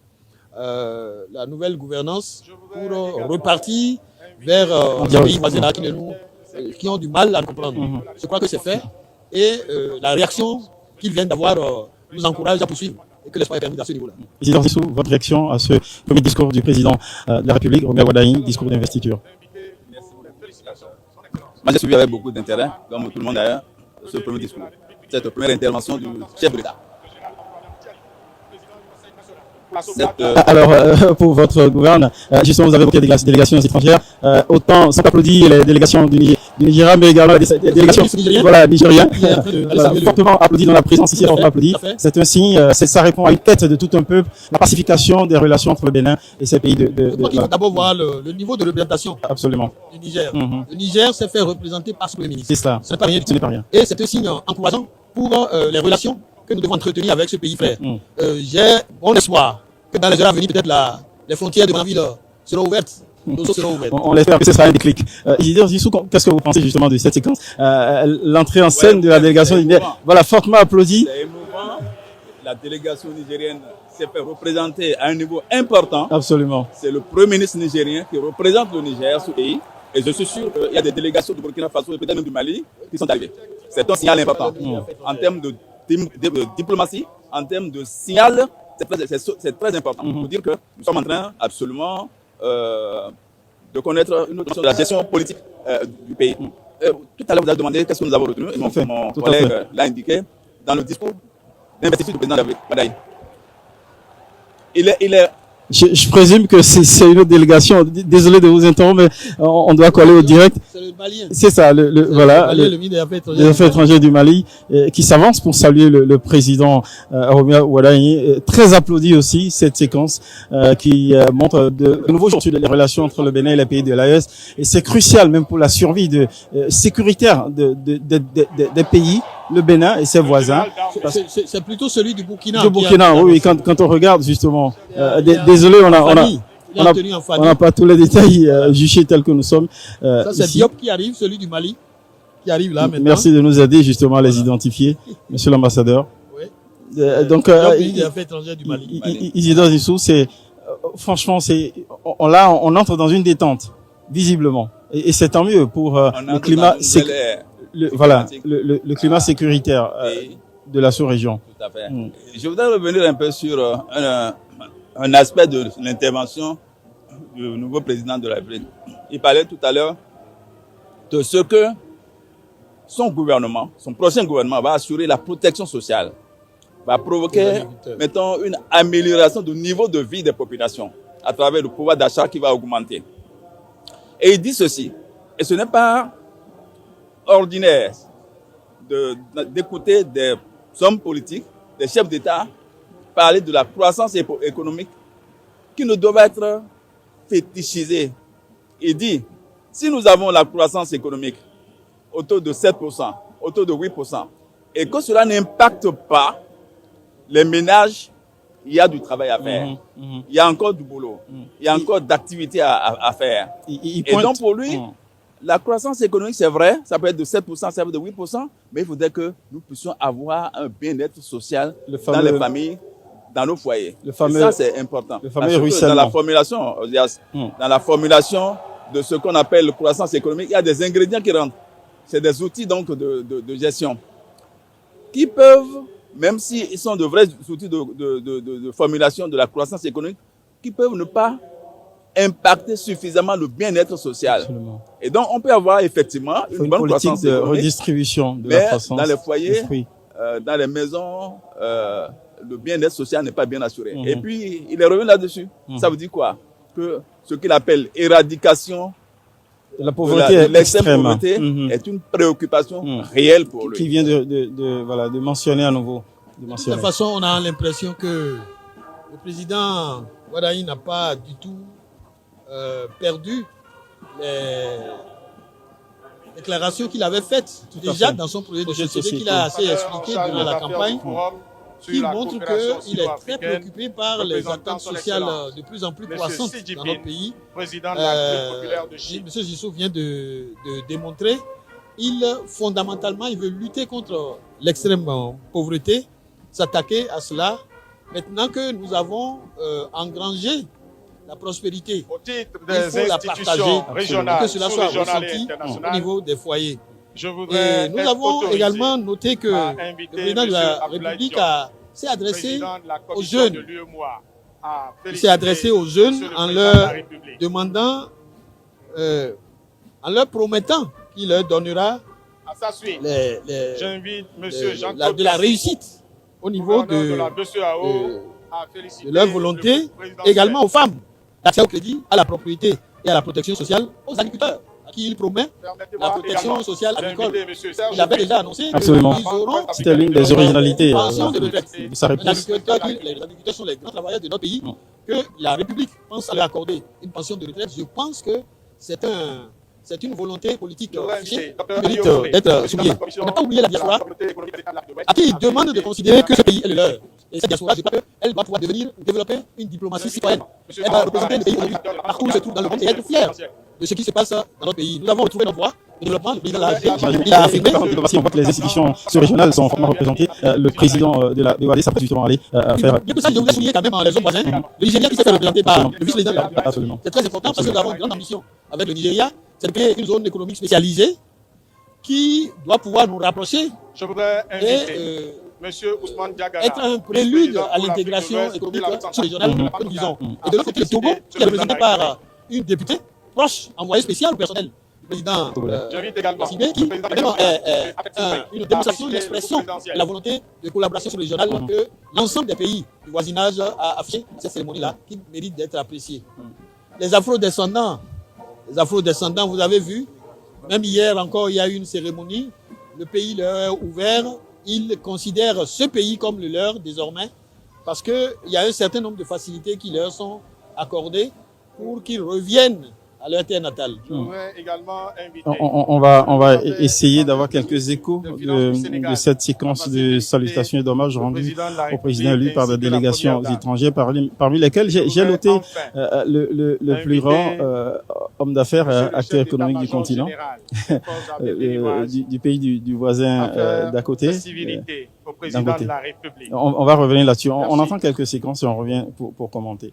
la nouvelle gouvernance pour repartir vers les pays voisins qui ont du mal à comprendre. Je crois que c'est fait. Et la réaction qu'ils viennent d'avoir nous encourage à poursuivre et que l'espoir est permis à ce niveau-là. Président Sissou, votre réaction à ce premier discours du président de la République, Romuald Ouadaï, discours d'investiture? Moi, j'ai suivi avec beaucoup d'intérêt, comme tout le monde d'ailleurs. ce premier discours, cette première intervention du chef de l'État. Alors, pour votre gouvernement, justement, vous avez évoqué des délégations étrangères, autant sont applaudis les délégations du Nigeria, mais également les délégations nigériennes, fortement applaudis dans la présence ici, fortement applaudis. C'est un signe, ça répond à une quête de tout un peuple, la pacification des relations entre le Bénin et ces pays Il faut d'abord voir le niveau de représentation du Niger. Le Niger s'est fait représenter par ce Premier ministre. C'est ça. Ce n'est pas rien. Et c'est un signe encourageant pour les relations que nous devons entretenir avec ce pays frère. J'ai bon espoir que dans les heures à venir, peut-être les frontières de ma ville seront ouvertes. On espère que ce sera un déclic. Isidore Zissou, qu'est-ce que vous pensez justement de cette séquence? L'entrée en scène de la délégation nigérienne, voilà, fortement applaudie. C'est émouvant. La délégation nigérienne s'est fait représenter à un niveau important. Absolument. C'est le Premier ministre nigérien qui représente le Niger, ce pays. Et je suis sûr qu'il y a des délégations du Burkina Faso et peut-être même du Mali qui sont arrivées. C'est un signal important. En termes de diplomatie, en termes de signal, c'est très important pour dire que nous sommes en train absolument de connaître une autre notion de la gestion politique du pays. Tout à l'heure, vous avez demandé qu'est-ce que nous avons retenu. Et mon collègue l'a indiqué dans le discours d'investiture du président David Badaï. Je présume que c'est une autre délégation. Désolé de vous interrompre, mais on doit coller au direct. C'est le Malien. C'est ça, le ministre des Affaires étrangères du Mali, qui s'avance pour saluer le président Romuald Wadaini. Très applaudi aussi cette séquence qui montre de nouveaux jours sur les relations entre le Bénin et les pays de l'AES. Et c'est crucial même pour la survie sécuritaire des pays, le Bénin et ses voisins. C'est plutôt celui du Burkina. Du Burkina, oui, quand on regarde justement. Désolé, on n'a pas tous les détails juchés tels que nous sommes. Ça, c'est Diop qui arrive, celui du Mali, qui arrive là maintenant. Merci de nous aider justement à les identifier, monsieur l'ambassadeur. Oui. Donc, Isidore Zissou, franchement, on entre dans une détente, visiblement. Et c'est tant mieux pour le climat, le climat sécuritaire de la sous-région. Tout à fait. Je voudrais revenir un peu sur un aspect de l'intervention du nouveau président de la République. Il parlait tout à l'heure de ce que son gouvernement, son prochain gouvernement va assurer la protection sociale, va provoquer, mettons, une amélioration du niveau de vie des populations à travers le pouvoir d'achat qui va augmenter. Et il dit ceci, et ce n'est pas ordinaire d'écouter des hommes politiques, des chefs d'État, parler de la croissance économique qui ne doit être fétichisée. Il dit, si nous avons la croissance économique autour de 7%, autour de 8%, et que cela n'impacte pas les ménages, il y a du travail à faire. Il y a encore du boulot. Il y a encore d'activités à faire. Et donc pour lui, la croissance économique, c'est vrai, ça peut être de 7%, ça peut être de 8%, mais il faudrait que nous puissions avoir un bien-être social dans les familles, dans nos foyers. Et ça, c'est important. Dans la formulation de ce qu'on appelle croissance économique, il y a des ingrédients qui rentrent. C'est des outils donc de gestion qui peuvent, même s'ils sont de vrais outils de formulation de la croissance économique, qui peuvent ne pas impacter suffisamment le bien-être social. Absolument. Et donc, on peut avoir effectivement une bonne politique croissance de redistribution de la croissance. Dans les foyers, dans les maisons, le bien-être social n'est pas bien assuré. Et puis, il est revenu là-dessus. Ça veut dire quoi? Que ce qu'il appelle éradication la pauvreté l'extrême pauvreté est une préoccupation réelle pour lui. Qui vient de mentionner à nouveau. De toute façon, on a l'impression que le président Wadaini n'a pas du tout perdu les déclarations qu'il avait faites déjà dans son projet de société qu'il a assez expliqué durant la campagne, qui montre qu'il est très préoccupé par les attentes sociales de plus en plus croissantes dans notre pays. M. Zissou vient de démontrer, fondamentalement, il veut lutter contre l'extrême pauvreté, s'attaquer à cela. Maintenant que nous avons engrangé la prospérité, il faut la partager, que cela soit ressenti au niveau des foyers. Et nous avons également noté que le président de la République s'est adressé aux jeunes. Il s'est adressé aux jeunes en leur demandant, en leur promettant qu'il leur donnera J'invite M. de la réussite au niveau de leur volonté, également aux femmes, l'accès au crédit, à la propriété et à la protection sociale, aux agriculteurs, à qui il promet la protection sociale agricole. Il avait déjà annoncé qu'ils auront c'était l'une des originalités pension de retraite. de sa réponse. Les agriculteurs sont les grands travailleurs de notre pays, que la République pense à leur accorder une pension de retraite. Je pense que c'est une volonté politique affichée qui mérite d'être soulignée. On n'a pas oublié la diaspora, à qui il demande de considérer que ce pays est le leur. Et cette diaspora, je crois qu'elle doit pouvoir développer une diplomatie citoyenne. Elle va représenter le pays aujourd'hui, partout où il se trouve dans le monde, et être fière de ce qui se passe dans notre pays. Nous avons retrouvé notre voie de développement. Le président il a affirmé. On voit que les institutions régionales sont fortement représentées. Le président de la BOAD s'apprête justement à aller faire. Bien que ça, je voulais souligner quand même les autres voisins. Le Nigeria qui s'est fait représenter par le vice-président de la République. C'est très important parce que nous avons une grande ambition avec le Nigeria. C'est de créer une zone économique spécialisée qui doit pouvoir nous rapprocher et être un prélude à l'intégration économique régionale que nous visons. Et de l'autre côté, le Togo, qui est représenté par une députée proche, envoyée spéciale au personnel du président Sibé, qui vraiment est une démonstration, une expression de la volonté de collaboration régionale que l'ensemble des pays du voisinage a affiché cette cérémonie-là, qui mérite d'être appréciée. Les afro-descendants, vous avez vu, même hier encore, il y a eu une cérémonie. Le pays leur est ouvert. Ils considèrent ce pays comme le leur désormais parce qu'il y a un certain nombre de facilités qui leur sont accordées pour qu'ils reviennent à leur terre natale. On va essayer d'avoir quelques échos de cette séquence de salutations et d'hommages rendus au président élu par des délégations étrangères, parmi lesquelles j'ai noté le plus grand homme d'affaires, acteur économique du continent, du pays du voisin d'à côté. On va revenir là-dessus. On entend quelques séquences et on revient pour commenter.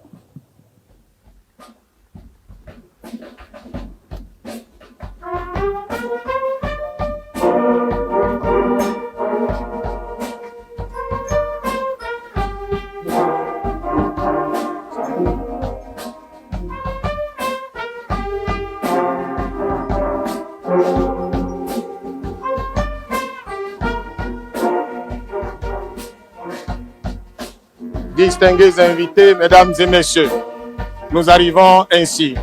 Distingués invités, mesdames et messieurs, nous arrivons ainsi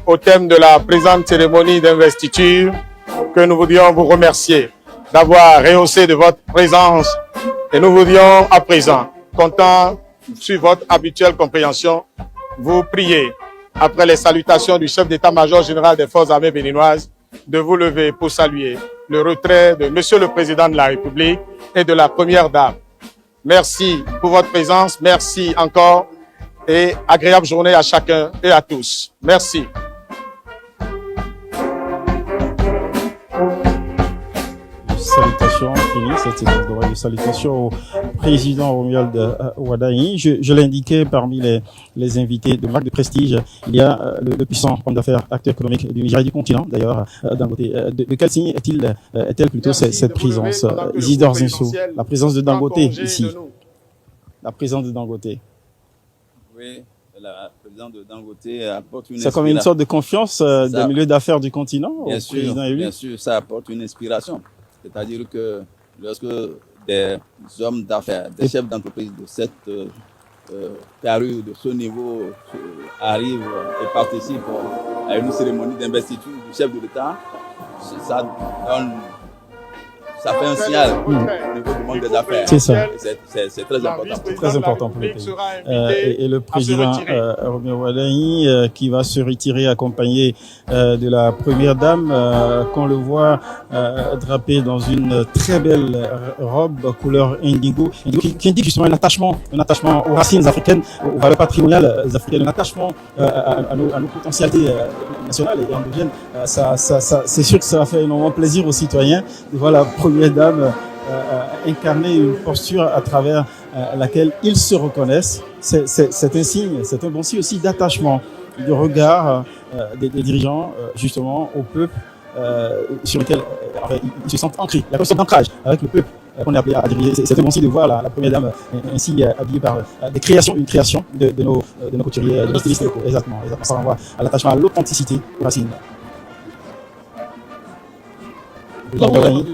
au thème de la présente cérémonie d'investiture que nous voulions vous remercier d'avoir rehaussé de votre présence et nous voulions à présent, comptant sur votre habituelle compréhension, vous prier, après les salutations du chef d'état-major général des forces armées béninoises, de vous lever pour saluer le retrait de Monsieur le Président de la République et de la Première Dame. Merci pour votre présence, merci encore et agréable journée à chacun et à tous. Merci. Salutations, fini cette séquence de salutations au président Romuald Wadaini. Je l'indiquais parmi les invités de marque de prestige, il y a le puissant homme d'affaires, acteur économique du Nigeria du continent, d'ailleurs, Dangote. De quel signe est-elle plutôt cette présence? Isidore Zinsou, la présence de Dangote ici. La présence de Dangote. Oui, la présence de Dangote apporte une C'est comme une sorte de confiance des milieux d'affaires du continent au président élu. Bien sûr, ça apporte une inspiration. C'est-à-dire que lorsque des hommes d'affaires, des chefs d'entreprise de cette carrure, de ce niveau, arrivent et participent à une cérémonie d'investiture du chef de l'État, ça fait un signal au niveau du monde des affaires. C'est ça. C'est très important. C'est très important pour le pays. Et le président Romuald Wadaini qui va se retirer accompagné de la première dame qu'on le voit drapé dans une très belle robe couleur indigo qui indique justement un attachement aux racines africaines, aux valeurs patrimoniales africaines, un attachement à nos potentialités nationales et endogènes. C'est sûr que ça va faire énormément plaisir aux citoyens de voir la première dame incarner une posture à travers laquelle ils se reconnaissent. C'est un signe, c'est un bon signe aussi d'attachement, de regard des dirigeants justement au peuple sur lequel ils se sentent ancrés, la question d'ancrage avec le peuple qu'on est appelé à diriger. C'est un bon signe de voir la première dame ainsi habillée par une création de nos couturiers, de nos stylistes locaux. Exactement. Ça renvoie à l'attachement à l'authenticité aux racines. président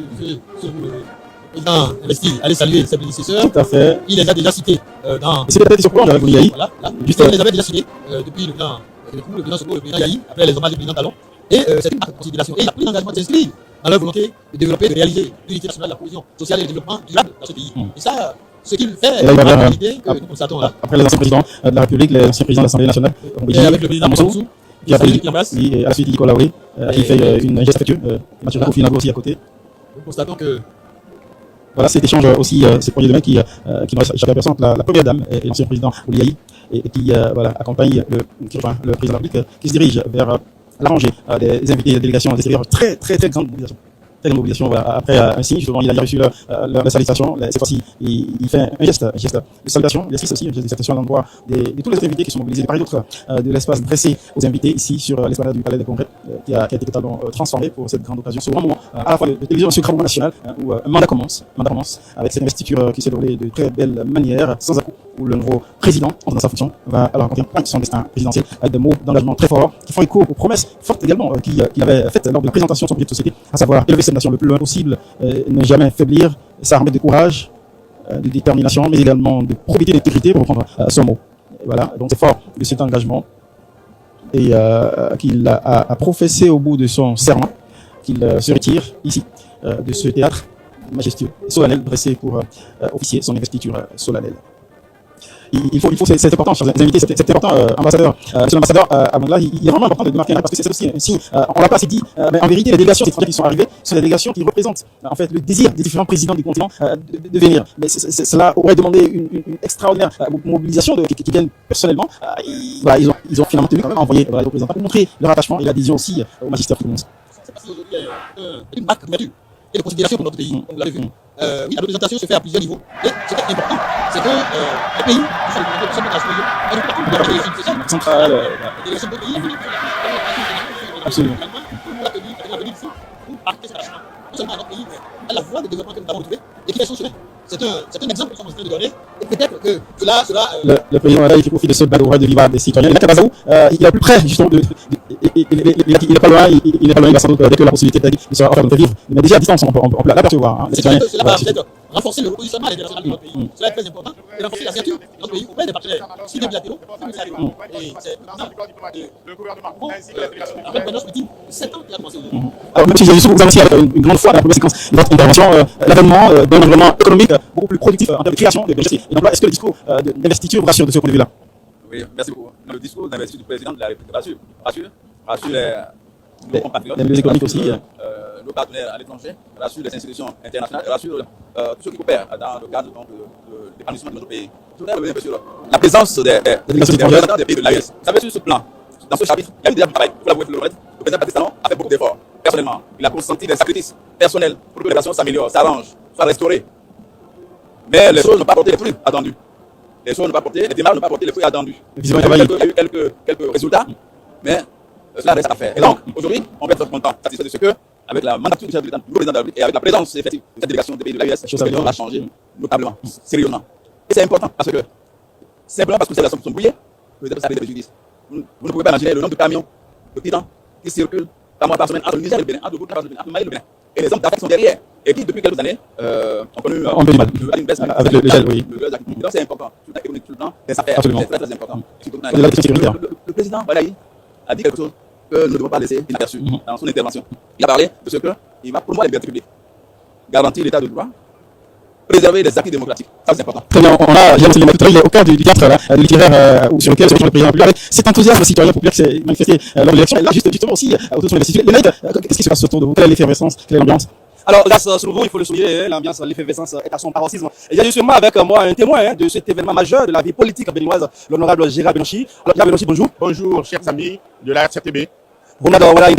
investi allait saluer ses prédécesseurs. Tout à fait. Il les a déjà cités dans. C'est peut-être sur quoi on Yahi. Voilà, là. Il les avait déjà cités depuis le président Soko, le président Yahi, après les hommages du président Talon. Et c'est une considération. Et il a pris l'engagement de s'inscrire dans leur volonté de développer, de réaliser l'unité nationale, la cohésion sociale et le développement durable dans ce pays. Et ça, ce qu'il fait, c'est la réalité que nous constatons là. Après les anciens présidents de la République, les anciens présidents de l'Assemblée nationale, et avec le président Moussou, qui a pris à la suite Nicolas Lauré, qui fait une geste affectueuse, Mathieu Finago aussi à côté. Nous constatons que. Voilà, cet échange aussi, ces premiers domaines qui nous échappe à personne, la première dame et l'ancien président Ouliaï, et qui voilà, accompagne le président de la République qui se dirige vers la rangée des invités de délégation des extérieurs. Très grande mobilisation. Très grande mobilisation. Voilà. Après un signe, justement, il a reçu la salutation. Cette fois-ci, il fait un geste de salutation. Il assiste aussi un geste de salutation à l'endroit de tous les invités qui sont mobilisés de part et d'autre de l'espace dressé aux invités ici sur l'esplanade du Palais des Congrès, qui a été totalement transformé pour cette grande occasion. C'est un moment à la fois de télévision sur le grand national où un mandat commence avec cette investiture qui s'est déroulée de très belle manière, sans à-coup, où le nouveau président, dans sa fonction, va alors rencontrer son destin présidentiel avec des mots d'engagement très forts qui font écho aux promesses fortes également qu'il avait faites lors de la présentation de son projet de société, à savoir élever cette nation le plus loin possible, ne jamais faiblir, s'armer de courage, de détermination, mais également de probité et d'intégrité, pour reprendre son mot. Et voilà, donc c'est fort de cet engagement et qu'il a professé au bout de son serment, qu'il se retire ici de ce théâtre majestueux, solennel, dressé pour officier son investiture solennelle. Il faut c'est important, chers invités, c'est important, ambassadeur. Monsieur l'ambassadeur à Bangla, il est vraiment important de marquer un arrêt parce que c'est aussi un signe. On l'a pas assez dit, mais en vérité, les délégations étrangères qui sont arrivées sont des délégations qui représentent en fait le désir des différents présidents du continent de venir. Mais cela aurait demandé une extraordinaire mobilisation qui viennent personnellement. Voilà, ils ont finalement tenu quand même à envoyer les représentants pour montrer leur attachement et l'adhésion aussi au magistère tout le monde. C'est parce qu'aujourd'hui, une marque d'ouverture et de considération pour notre pays, comme vous l'avez vu. Oui, la représentation se fait à plusieurs niveaux. Et ce qui est important, c'est que les pays qui sont représentés sont dans la région centrale, la délégation de pays, absolument. Pour marquer cet attachement, non seulement à notre pays, mais à la voie de développement que nous avons trouvé et qui fait son chemin. C'est un exemple que nous sommes en train de donner. Et peut-être que cela. Le président là, il fait profit de ce balourage de l'Iva des citoyens. Il est à Bazaou, il est plus près, justement, il n'est pas loin, il va sans doute, dès que la possibilité de se faire vivre. Mais déjà à distance, on peut l'apercevoir. Cela va peut-être renforcer le repositionnement international de notre pays. Cela est très important. Et renforcer la signature de notre pays auprès des partenaires, aussi des bilatéraux, et c'est le gouvernement ainsi que la délégation. En fait, maintenant, je me dis, 7 ans qu'il a commencé. Alors, même si j'ai vous aussi avec une grande foi dans la première séquence de votre intervention, l'avènement d'un environnement économique beaucoup plus productif en termes de création de richesse et d'emploi. Est-ce que le discours d'investiture vous rassure de ce point de vue-là? Oui, merci beaucoup. Le discours d'investiture du président de la République rassure les compatriotes, les économiques aussi, nos partenaires à l'étranger, rassure les institutions internationales, rassure tous ceux qui opèrent dans le cadre de l'épanouissement de notre pays. Je voudrais revenir sur la présence des représentants des pays de l'AES. Vous savez, sur ce plan, dans ce chapitre, il y a eu déjà du travail. Pour l'avouer, le président Patrice Talon a fait beaucoup d'efforts. Personnellement, il a consenti des sacrifices personnels pour que les relations s'améliorent, s'arrangent, soient restaurées. Mais les choses n'ont pas porté les fruits attendus. Les démarches n'ont pas porté les fruits attendus. Il y a eu quelques résultats, mais cela reste à faire. Et donc, aujourd'hui, on peut être content, satisfait de ce que, avec la mandature du chef de l'État, du président de la République, et avec la présence effective de cette délégation des pays de l'AES, on a changé notablement, sérieusement. Et c'est important parce que, simplement parce que ces relations sont brouillées, peut-être ça avait des préjudices. Vous ne pouvez pas imaginer le nombre de camions, de titans, qui circulent par mois par semaine entre le Niger et le Bénin, entre Burkina Faso, entre Mali et le Bénin. Et les hommes d'affaires sont derrière. Et qui, depuis quelques années, ont connu une baisse avec le gel, oui. Donc c'est important. Tout le temps économique, tout le temps, des affaires, c'est très important. Le président Balaï a dit quelque chose que nous ne devons pas laisser inaperçu dans son intervention. Il a parlé de ce qu'il va promouvoir les libertés publiques, garantir l'état de droit, préserver les acquis démocratiques. Ça, c'est important. Très bien, il est au cœur du théâtre là, du littéraire sur lequel le président a avec cet enthousiasme citoyen populaire qui s'est manifesté lors de l'élection. Et là, justement aussi, autour de son investiture. Qu'est-ce qui se passe autour de vous? Quelle est l'effervescence? Quelle est l'ambiance? Alors là, sur vous, il faut le souligner, l'ambiance, l'effervescence est à son paroxysme. Il y a justement avec moi un témoin de cet événement majeur de la vie politique béninoise, l'honorable Gérard Benonchi. Alors, Gérard Benonchi, bonjour. Bonjour, chers amis de la RCTB. Voilà